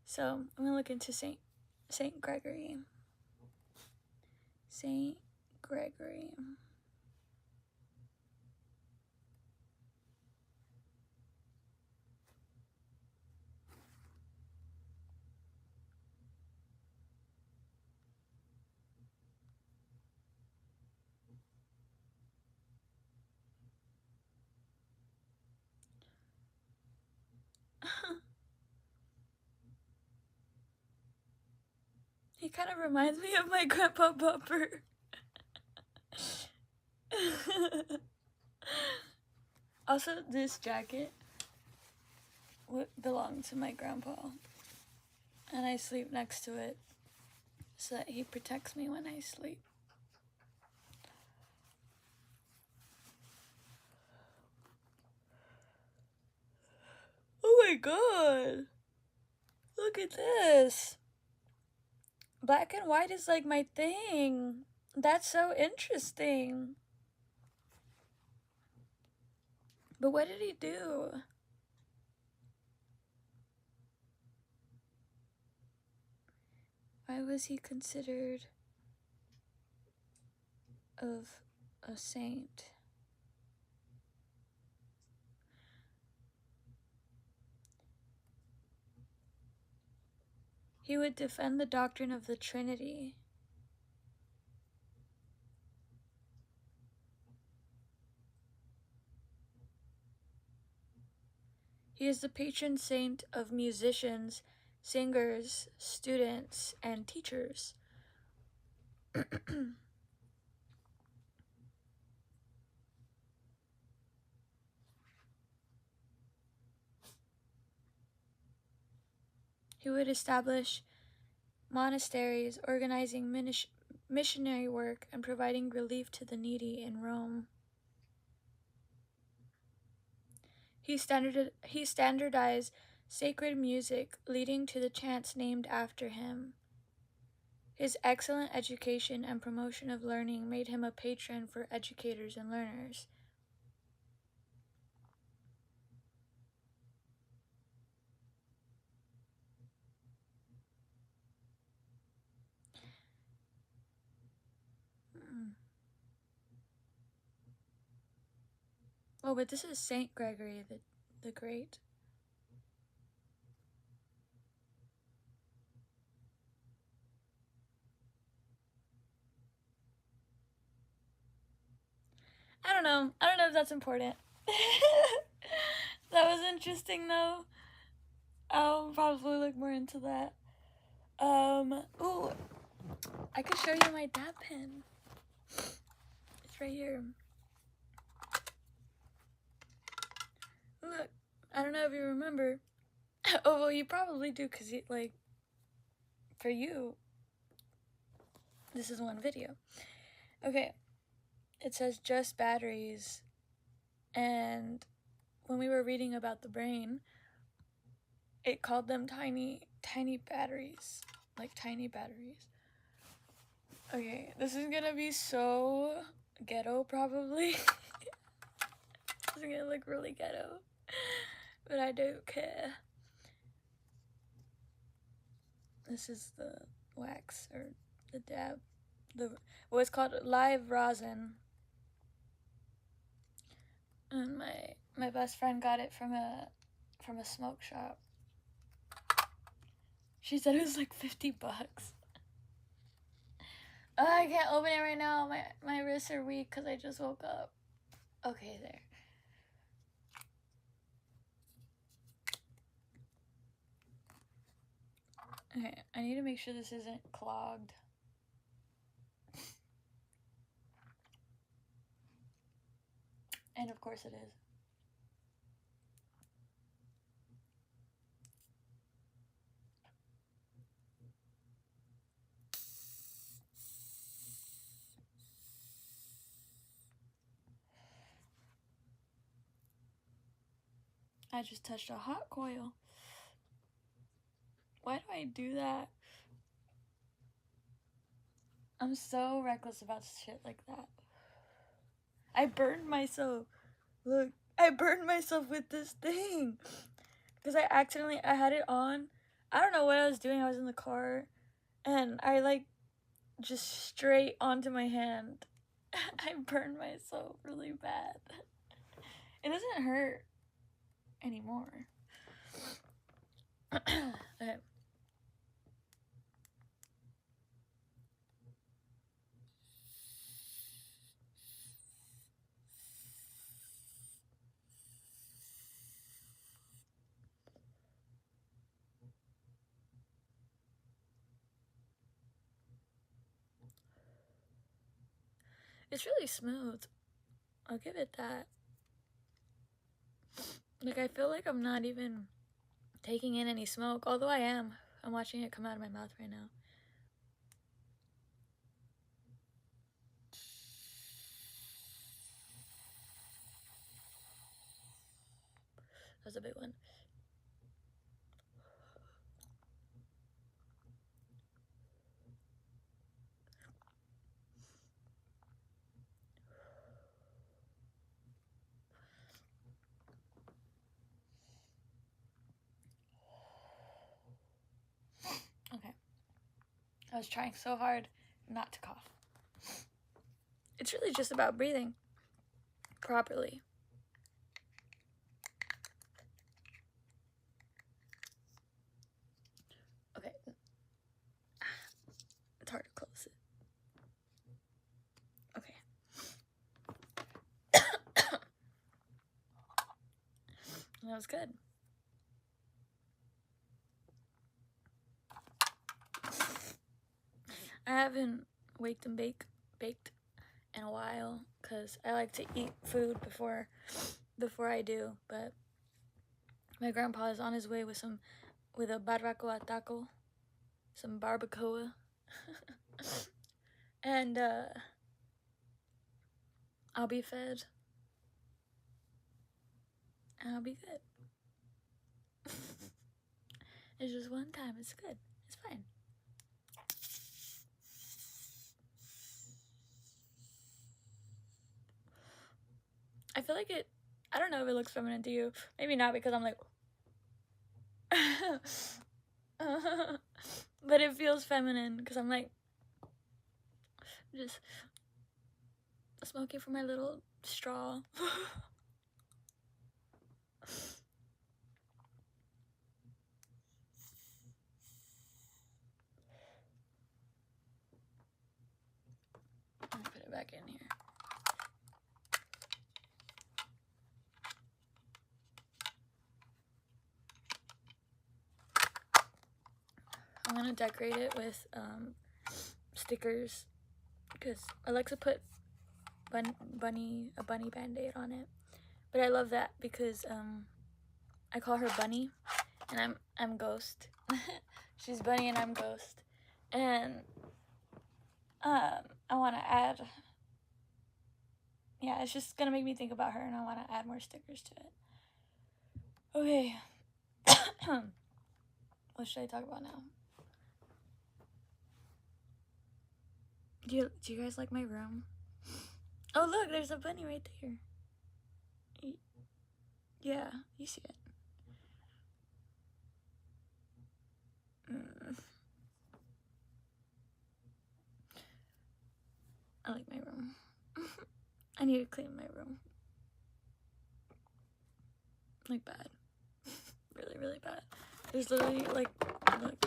So I'm gonna look into Saint Gregory. Saint Gregory. He kind of reminds me of my grandpa Bumper. Also, this jacket belonged to my grandpa, and I sleep next to it so that he protects me when I sleep. Oh my god! Look at this! Black and white is like my thing. That's so interesting. But what did he do? Why was he considered of a saint? He would defend the doctrine of the Trinity. He is the patron saint of musicians, singers, students, and teachers. He would establish monasteries, organizing missionary work, and providing relief to the needy in Rome. He standardized sacred music, leading to the chants named after him. His excellent education and promotion of learning made him a patron for educators and learners. Oh, but this is Saint Gregory the Great. I don't know if that's important. That was interesting though. I'll probably look more into that. Ooh, I could show you my dab pen. It's right here. Look, I don't know if you remember. Oh, well, you probably do, because, like, for you, this is one video. Okay, it says just batteries, and when we were reading about the brain, it called them tiny batteries, like tiny batteries. Okay, this is gonna be so ghetto, probably. is gonna look really ghetto, but I don't care. This is the wax, or the dab, what's called live rosin. And my best friend got it from a smoke shop. She said it was like $50. Oh, I can't open it right now. My wrists are weak because I just woke up. Okay, there. Okay, I need to make sure this isn't clogged. And of course it is. I just touched a hot coil. Why do I do that? I'm so reckless about shit like that. I burned myself. Look, I burned myself with this thing. Because I had it on. I don't know what I was doing. I was in the car. And I like just straight onto my hand. I burned myself really bad. It doesn't hurt anymore. Okay. It's really smooth. I'll give it that. Like, I feel like I'm not even taking in any smoke, although I am. I'm watching it come out of my mouth right now. That's a big one. Okay. I was trying so hard not to cough. It's really just about breathing properly. Okay. It's hard to close it. Okay. That was good. I haven't waked and baked in a while because I like to eat food before I do, but my grandpa is on his way with a barbacoa taco, some barbacoa, and I'll be fed, and I'll be good. It's just one time, it's good, it's fine. I feel like I don't know if it looks feminine to you. Maybe not, because I'm like, but it feels feminine because I'm like, just smoking from my little straw. Let me put it back in here. I'm gonna decorate it with stickers because I like to put a bunny band-aid on it. But I love that because I call her Bunny and I'm Ghost. She's Bunny and I'm Ghost. And I want to add, yeah, it's just gonna make me think about her, and I want to add more stickers to it. Okay. What should I talk about now? Do you guys like my room? Oh, look, there's a bunny right there. Yeah, you see it. I like my room. I need to clean my room. Like, bad. Really, really bad. There's literally, like, look.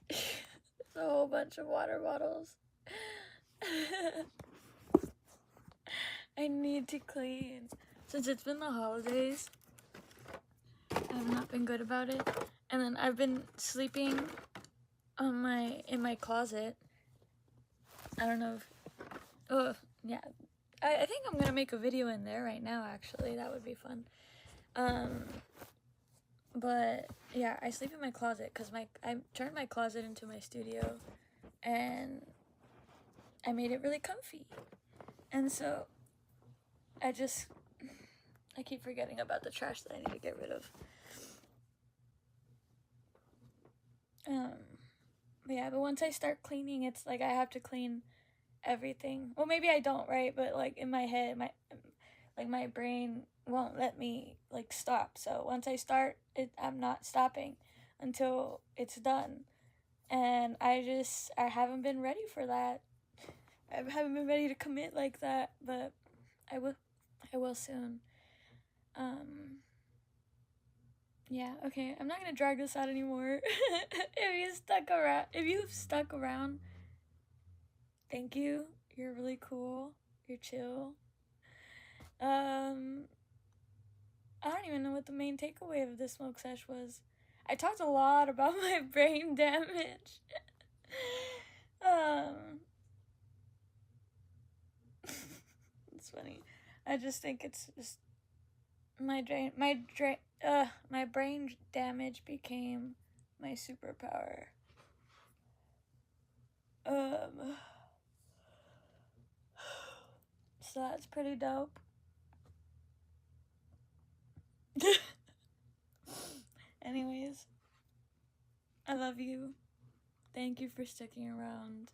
There's a whole bunch of water bottles. I need to clean. Since it's been the holidays, I have not been good about it. And then I've been sleeping on in my closet. I don't know if, oh, yeah. I think I'm gonna make a video in there right now, actually. That would be fun. But yeah, I sleep in my closet because I turned my closet into my studio, and I made it really comfy. And so I keep forgetting about the trash that I need to get rid of. But yeah, but once I start cleaning, it's like I have to clean everything. Well, maybe I don't, right? But like in my head, my brain won't let me like stop. So once I start it, I'm not stopping until it's done. And I haven't been ready for that. I haven't been ready to commit like that, but I will soon. Yeah, okay, I'm not gonna drag this out anymore. If you've stuck around, thank you. You're really cool. You're chill. I don't even know what the main takeaway of this smoke sesh was. I talked a lot about my brain damage. It's funny. I just think it's just my brain damage became my superpower. So that's pretty dope. Anyways, I love you. Thank you for sticking around.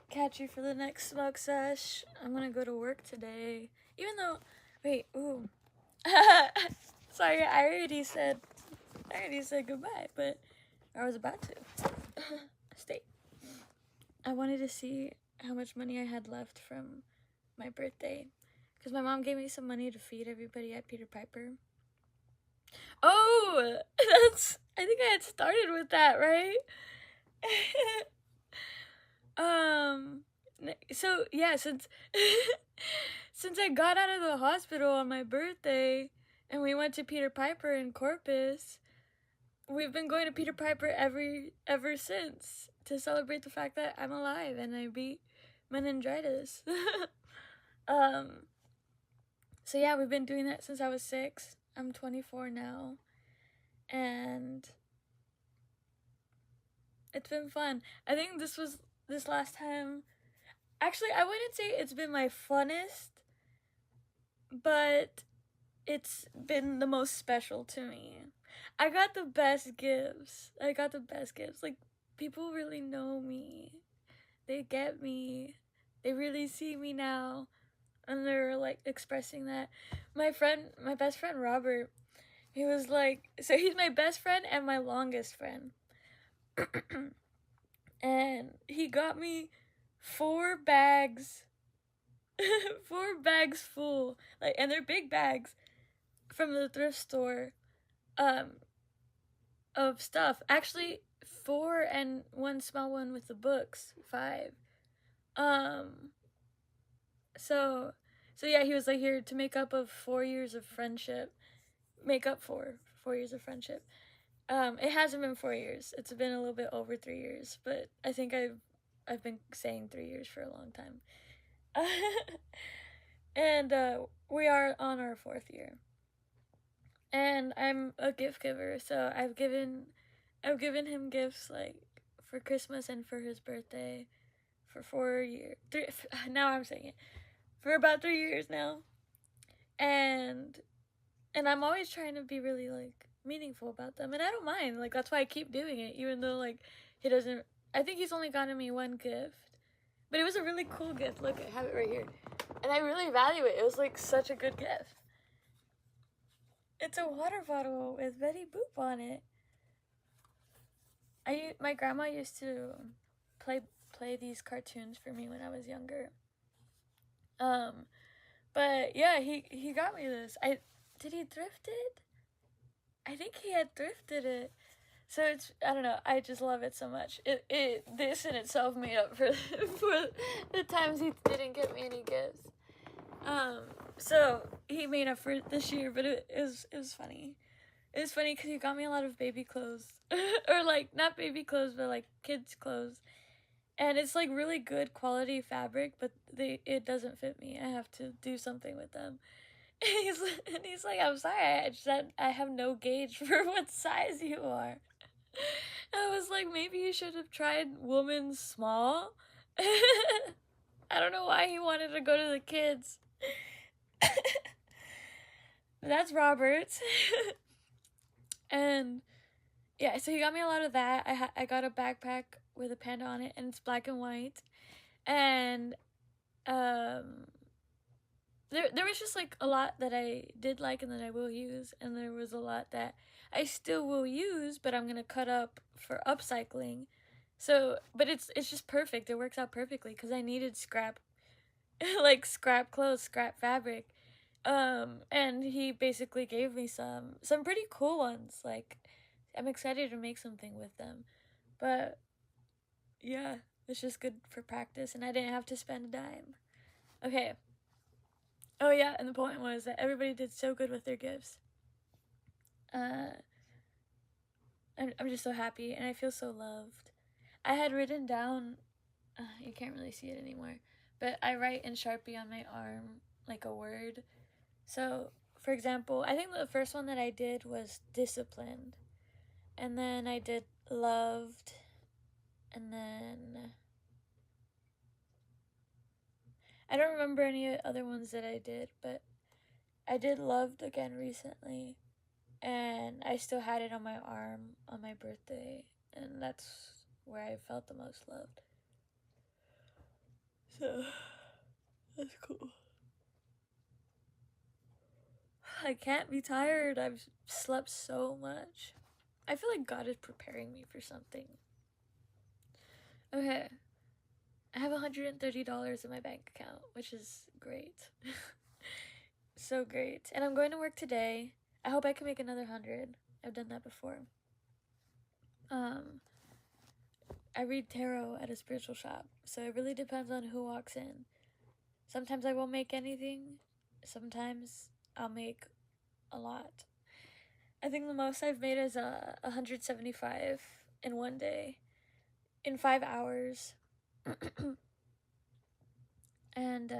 Catch you for the next smoke sesh. I'm gonna go to work today. Even though, wait, ooh. Sorry, I already said goodbye, but I was about to. Stay. I wanted to see how much money I had left from my birthday, because my mom gave me some money to feed everybody at Peter Piper. Oh, I think I had started with that, right? So yeah, since I got out of the hospital on my birthday and we went to Peter Piper in Corpus, we've been going to Peter Piper ever since to celebrate the fact that I'm alive and I beat meningitis. So yeah, we've been doing that since I was 6. I'm 24 now, and it's been fun. I think this last time, actually, I wouldn't say it's been my funnest, but it's been the most special to me. I got the best gifts. Like, people really know me. They get me. They really see me now. And they're, like, expressing that. My best friend, Robert, he was like, so he's my best friend and my longest friend. And he got me 4 bags. 4 bags full. Like, and they're big bags from the thrift store. Of stuff. Actually, 4 and 1 small one with the books. 5. So yeah, he was like, here to make up of 4 years of friendship. Make up for 4 years of friendship. It hasn't been 4 years. It's been a little bit over 3 years, but I think I've been saying 3 years for a long time. And we are on our 4th year. And I'm a gift giver, so I've given him gifts like for Christmas and for his birthday for 4 years. Now I'm saying it. For about 3 years now. And I'm always trying to be really like meaningful about them, and I don't mind. Like, that's why I keep doing it, even though like he doesn't. I think he's only gotten me 1 gift, but it was a really cool gift. Look, I have it right here. and I really value it. It was like such a good gift. It's a water bottle with Betty Boop on it. My grandma used to play these cartoons for me when I was younger. But yeah, he got me this. Did he thrift it? I think he had thrifted it. So I don't know, I just love it so much. This in itself made up for for the times he didn't get me any gifts. So he made up for it this year, but it was funny. It was funny because he got me a lot of baby clothes, or like not baby clothes, but like kids clothes, and it's like really good quality fabric, but it doesn't fit me. I have to do something with them. And he's like, I'm sorry, I have no gauge for what size you are. I was like, maybe you should have tried woman small. I don't know why he wanted to go to the kids. That's Robert. And yeah, so he got me a lot of that. I got a backpack with a panda on it, and it's black and white. And there was just like a lot that I did like and that I will use, and there was a lot that I still will use, but I'm gonna cut up for upcycling. So, but it's just perfect. It works out perfectly because I needed scrap, like scrap clothes, scrap fabric. And he basically gave me some pretty cool ones. Like, I'm excited to make something with them. But yeah, it's just good for practice, and I didn't have to spend a dime. Okay. Oh yeah, and the point was that everybody did so good with their gifts. I'm just so happy, and I feel so loved. I had written down, you can't really see it anymore, but I write in Sharpie on my arm like a word. So, for example, I think the first one that I did was disciplined, and then I did loved, and then I don't remember any other ones that I did, but I did loved again recently, and I still had it on my arm on my birthday, and that's where I felt the most loved. So, that's cool. I can't be tired. I've slept so much. I feel like God is preparing me for something. Okay. I have $130 in my bank account, which is great. So great. And I'm going to work today. I hope I can make another 100. I've done that before. I read tarot at a spiritual shop, so it really depends on who walks in. Sometimes I won't make anything. Sometimes I'll make a lot. I think the most I've made is 175 in one day, in 5 hours. And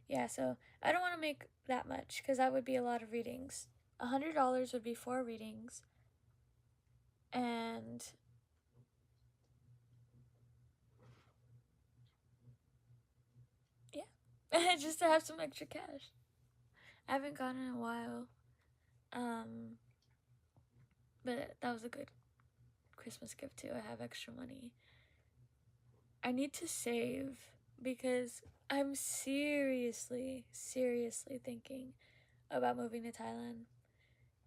yeah, so I don't want to make that much because that would be a lot of readings. $100 would be 4 readings, and yeah, just to have some extra cash. I haven't gone in a while, but that was a good Christmas gift too. I have extra money. I need to save because I'm seriously thinking about moving to Thailand.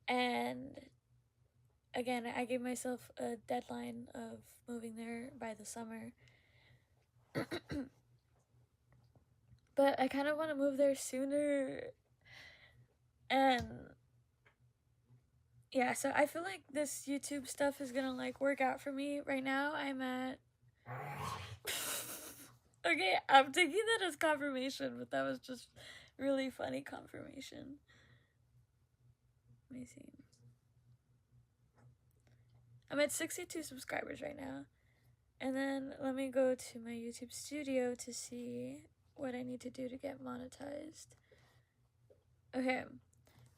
And again, I gave myself a deadline of moving there by the summer. But I kind of want to move there sooner. And yeah, so I feel like this YouTube stuff is gonna like work out for me. Right now I'm at okay, I'm taking that as confirmation, but that was just really funny confirmation. Let me see. I'm at 62 subscribers right now. And then let me go to my YouTube studio to see what I need to do to get monetized. Okay,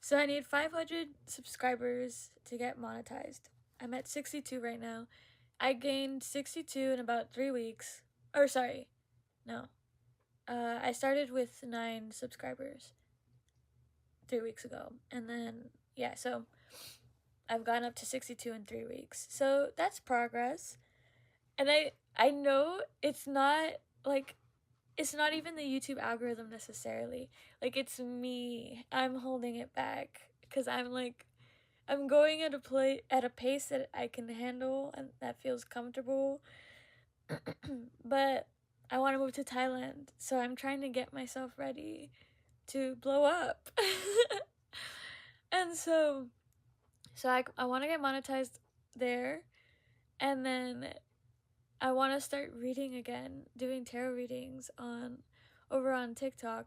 so I need 500 subscribers to get monetized. I'm at 62 right now. I gained 62 in about 3 weeks. Or sorry, no. I started with 9 subscribers 3 weeks ago. And then, yeah, so I've gone up to 62 in 3 weeks. So that's progress. And I know it's not like it's not even the YouTube algorithm necessarily. Like, it's me. I'm holding it back because I'm like, I'm going at a pace that I can handle and that feels comfortable. But I want to move to Thailand, so I'm trying to get myself ready to blow up. And so I want to get monetized there, and then I want to start reading again, doing tarot readings over on TikTok.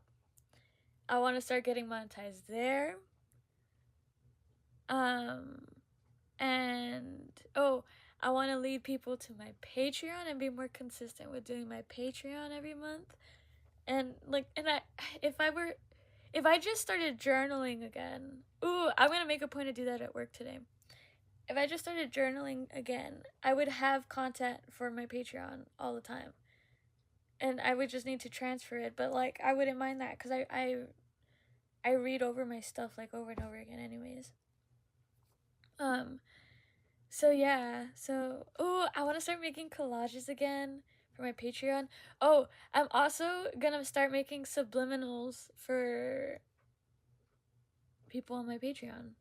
I want to start getting monetized there. And I want to lead people to my Patreon and be more consistent with doing my Patreon every month. And if I just started journaling again, I'm gonna make a point to do that at work today. If I just started journaling again, I would have content for my Patreon all the time, and I would just need to transfer it. But like, I wouldn't mind that because I read over my stuff like over and over again, anyways. So yeah, I want to start making collages again for my Patreon. I'm also gonna start making subliminals for people on my Patreon.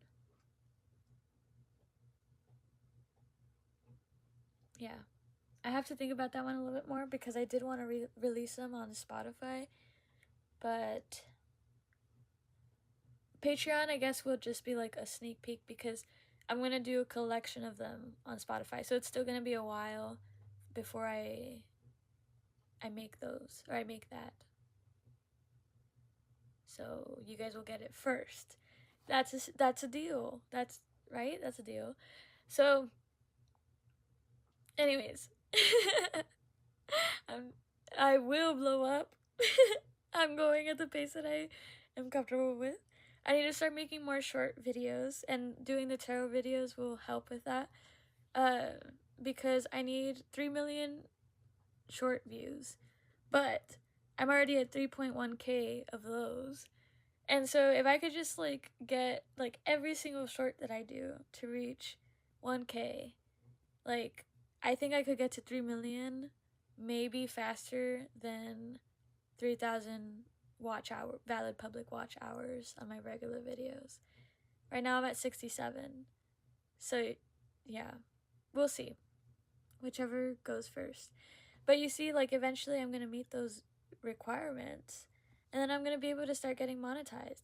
Yeah, I have to think about that one a little bit more because I did want to release them on Spotify, but Patreon, I guess, will just be like a sneak peek because I'm gonna do a collection of them on Spotify, so it's still gonna be a while before I make those, or I make that. So you guys will get it first. That's a deal. That's right. That's a deal. So, anyways, I will blow up. I'm going at the pace that I am comfortable with. I need to start making more short videos, and doing the tarot videos will help with that. Because I need 3 million short views, but I'm already at 3.1k of those. And so if I could just like get like every single short that I do to reach 1k, like I think I could get to 3 million maybe faster than 3,000 valid public watch hours on my regular videos. Right now I'm at 67. So yeah, we'll see. Whichever goes first. But you see, like, eventually I'm going to meet those requirements, and then I'm going to be able to start getting monetized.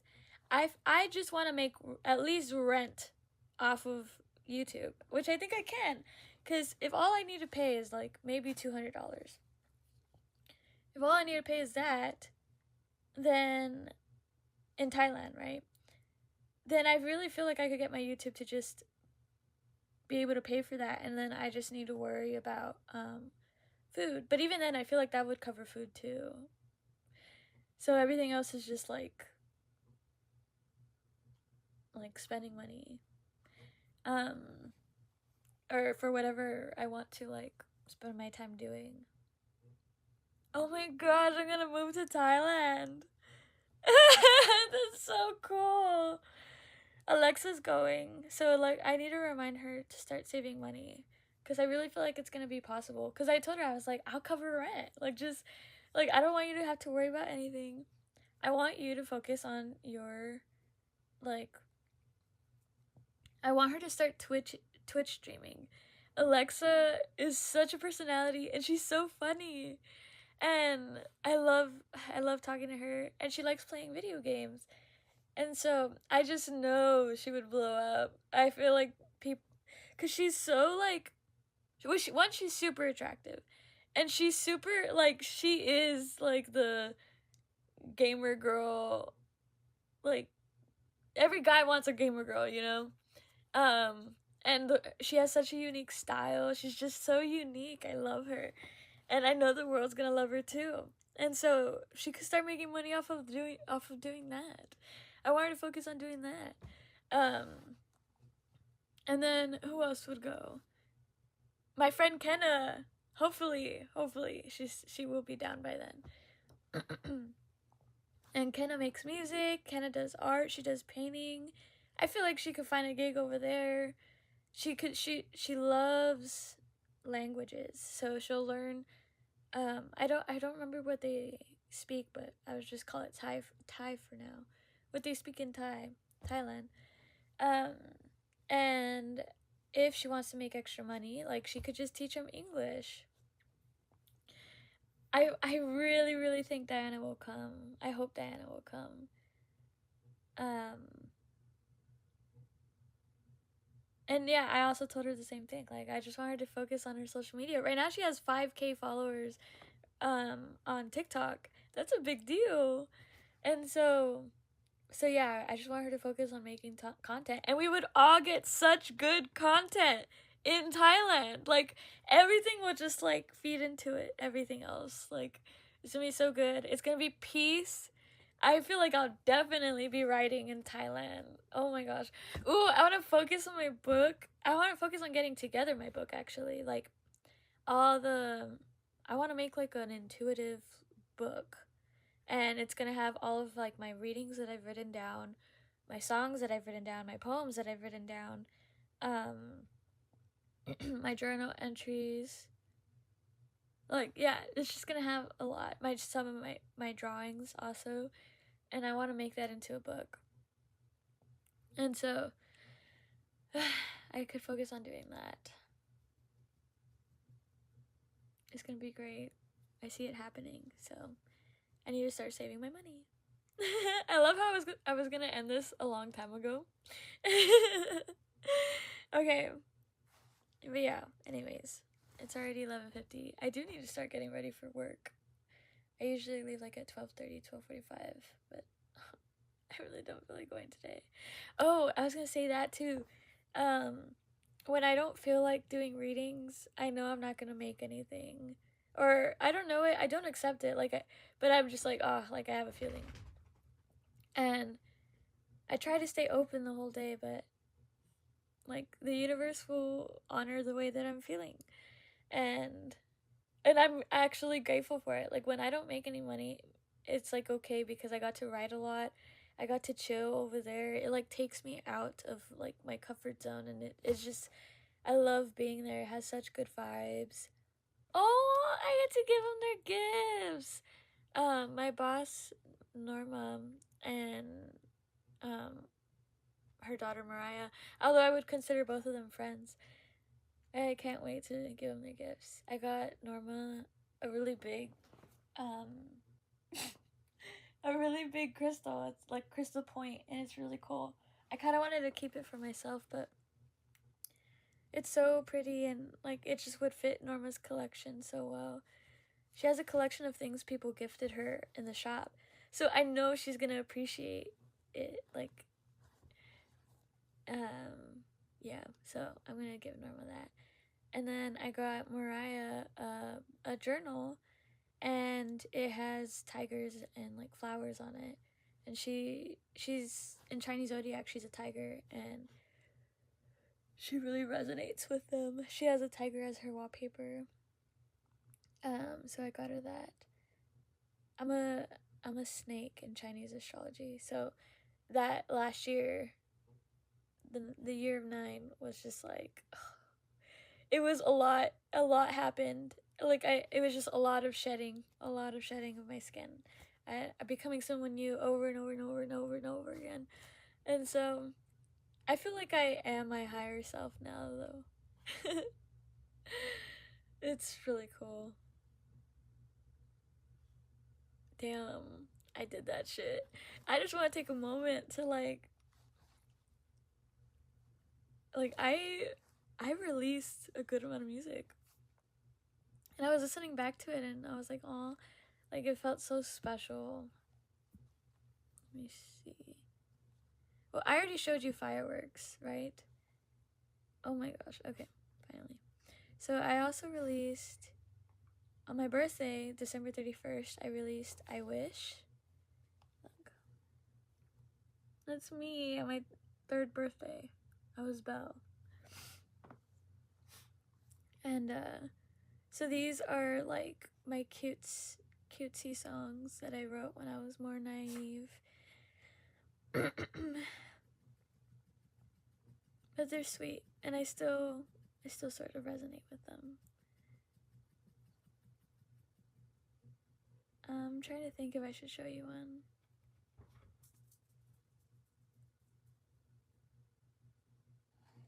I just want to make at least rent off of YouTube, which I think I can, because if all I need to pay is like maybe $200, if all I need to pay is that, then in Thailand, right, then I really feel like I could get my YouTube to just be able to pay for that, and then I just need to worry about food. But even then, I feel like that would cover food too. So everything else is just like spending money, or for whatever I want to like spend my time doing. Oh my gosh, I'm gonna move to Thailand. That's so cool. Alexa's going, so like I need to remind her to start saving money, because I really feel like it's gonna be possible. Because I told her, I was like, I'll cover rent, like just like I don't want you to have to worry about anything. I want you to focus on your like I want her to start Twitch streaming. Alexa is such a personality, and she's so funny, and I love talking to her, and she likes playing video games. And so I just know she would blow up. I feel like people, because she's so like, she's super attractive, and she's super like, she is like the gamer girl. Like, every guy wants a gamer girl, you know. And she has such a unique style. She's just so unique. I love her, and I know the world's gonna love her too. And so she could start making money off of doing that. I want her to focus on doing that. And then who else would go? My friend Kenna. Hopefully, she will be down by then. And Kenna makes music. Kenna does art. She does painting. I feel like she could find a gig over there. She loves languages, so she'll learn. I don't remember what they speak, but I would just call it Thai for now. What they speak in Thailand. Um, and if she wants to make extra money, like, she could just teach them English. I really, really think Diana will come. I hope Diana will come. And yeah, I also told her the same thing. Like, I just want her to focus on her social media. Right now she has 5K followers on TikTok. That's a big deal. And so yeah, I just want her to focus on making content, and we would all get such good content in Thailand. Like, everything will just like feed into it. Everything else, like, it's gonna be so good. It's gonna be peace. I feel like I'll definitely be writing in Thailand. Oh my gosh. Ooh, I want to focus on my book. I want to focus on getting together my book, actually. Like, I want to make like an intuitive book, and it's gonna have all of like my readings that I've written down, my songs that I've written down, my poems that I've written down, my journal entries. Like, yeah, it's just gonna have a lot. Some of my drawings also, and I want to make that into a book. And so I could focus on doing that. It's gonna be great. I see it happening. So I need to start saving my money. I love how I was gonna end this a long time ago. Okay. But yeah, anyways, it's already 11:50. I do need to start getting ready for work. I usually leave like at 12:30, 12:45, but I really don't feel like going today. Oh, I was gonna say that too. When I don't feel like doing readings, I know I'm not gonna make anything. Or I don't know it, I don't accept it. But I'm just like, oh, like, I have a feeling. And I try to stay open the whole day, but like, the universe will honor the way that I'm feeling. And I'm actually grateful for it. Like, when I don't make any money, it's like okay, because I got to write a lot. I got to chill over there. It like takes me out of like my comfort zone, and it's just, I love being there. It has such good vibes. Oh, I get to give them their gifts. My boss Norma and her daughter Mariah, although I would consider both of them friends. I can't wait to give them their gifts. I got Norma a really big a really big crystal. It's like crystal point, and it's really cool. I kind of wanted to keep it for myself, but it's so pretty, and like, it just would fit Norma's collection so well. She has a collection of things people gifted her in the shop, so I know she's gonna appreciate it. Like, yeah, so I'm gonna give Norma that. And then I got Mariah a journal, and it has tigers and like flowers on it. And she's in Chinese zodiac, she's a tiger, and she really resonates with them. She has a tiger as her wallpaper. So I got her that. I'm a snake in Chinese astrology, so that last year, the year of 9 was just like, it was a lot happened. Like, it was just a lot of shedding of my skin. I'm becoming someone new over and over and over and over and over again. And so I feel like I am my higher self now, though. It's really cool. Damn, I did that shit. I just want to take a moment to like I released a good amount of music. And I was listening back to it, and I was like, oh, like, it felt so special. Let me see. Well, I already showed you fireworks, right? Oh my gosh, okay, finally. So I also released, on my birthday, December 31st, I released I Wish. Look. That's me on my 3rd birthday. I was Belle. And so these are like my cutesy songs that I wrote when I was more naive. But they're sweet, and I still sort of resonate with them. I'm trying to think if I should show you one.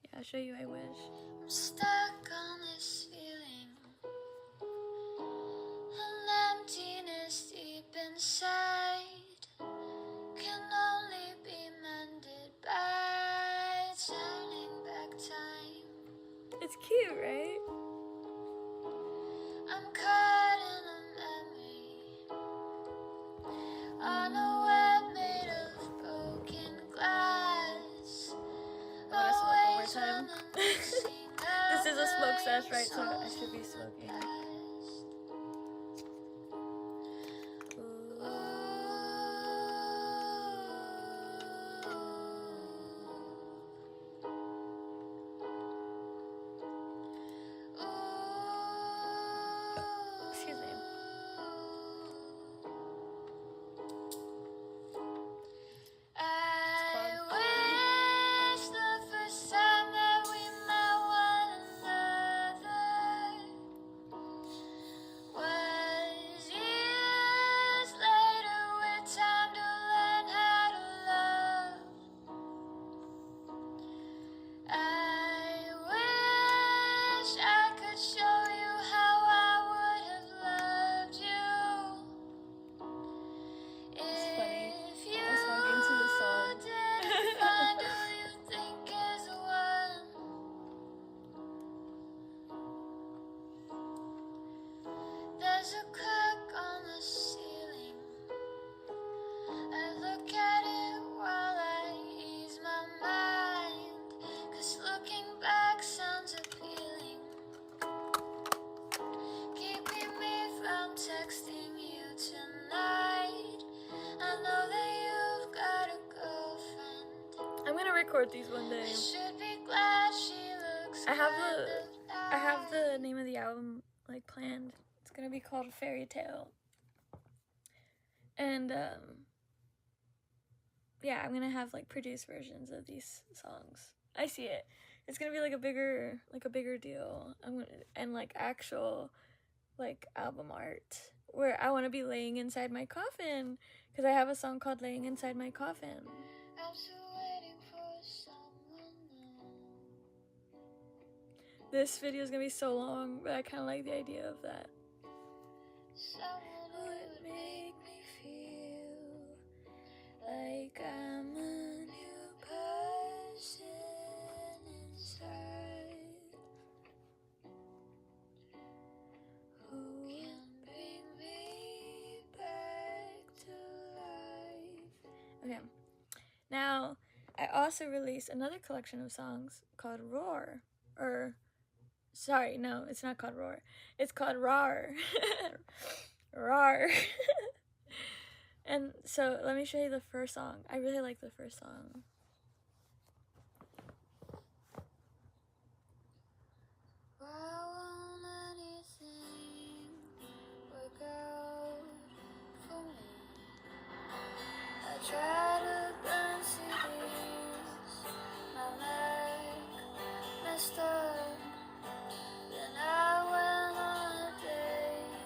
Yeah, I'll show you I Wish. I'm stuck on this feeling, an emptiness deep inside, can only be mended by turning back time. It's cute, right? I'm caught in a memory on a web made of broken glass. I'm gonna smoke one more time. This is a smoke sesh, right? So I should be smoking. Excuse me. There's a crack on the ceiling. I look at it while I ease my mind, 'cause looking back sounds appealing, keeping me from texting you tonight. I know that you've got a girlfriend. I'm gonna record these one day. I should be glad she looks I have the name of the album like planned. It's gonna be called Fairy Tale. And yeah, I'm gonna have like produced versions of these songs. I see it. It's gonna be like a bigger deal. And like actual like album art where I want to be laying inside my coffin, because I have a song called Laying Inside My Coffin. I'm still waiting for someone new. This video is gonna be so long, but I kind of like the idea of that. Someone would make me feel like I'm a new person inside, who can bring me back to life. Okay, now I also released another collection of songs called Roar, or sorry, no, it's not called Roar. It's called Rar. Rar. And so let me show you the first song. I really like the first song. Why won't anything work out for me? I try to burn CDs, my Mac messed up. Then I went on a date,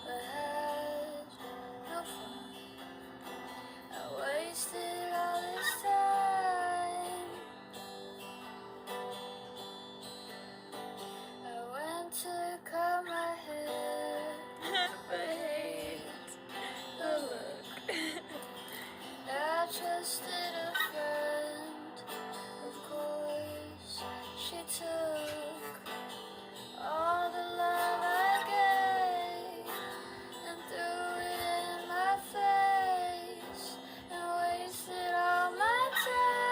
but had no fun. I wasted all this time. I went to cut my hair, but hate the look. I trusted a friend, of course she took all the love I gave and threw it in my face and wasted all my time.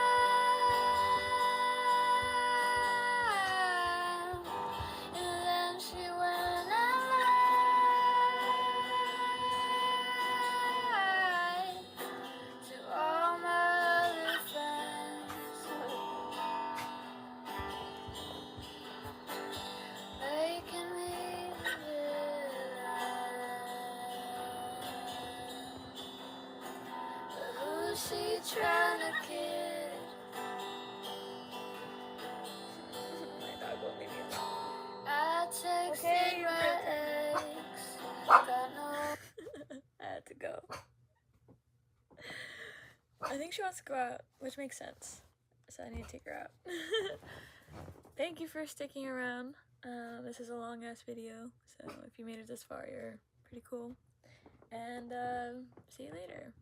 And then she went and lied to all my other friends, making me the villain. But who's she trying to kid? My dog won't leave me alone. I texted my ex, got no think she wants to go out, which makes sense. So I need to take her out. Thank you for sticking around. This is a long ass video, so if you made it this far, you're pretty cool. And see you later.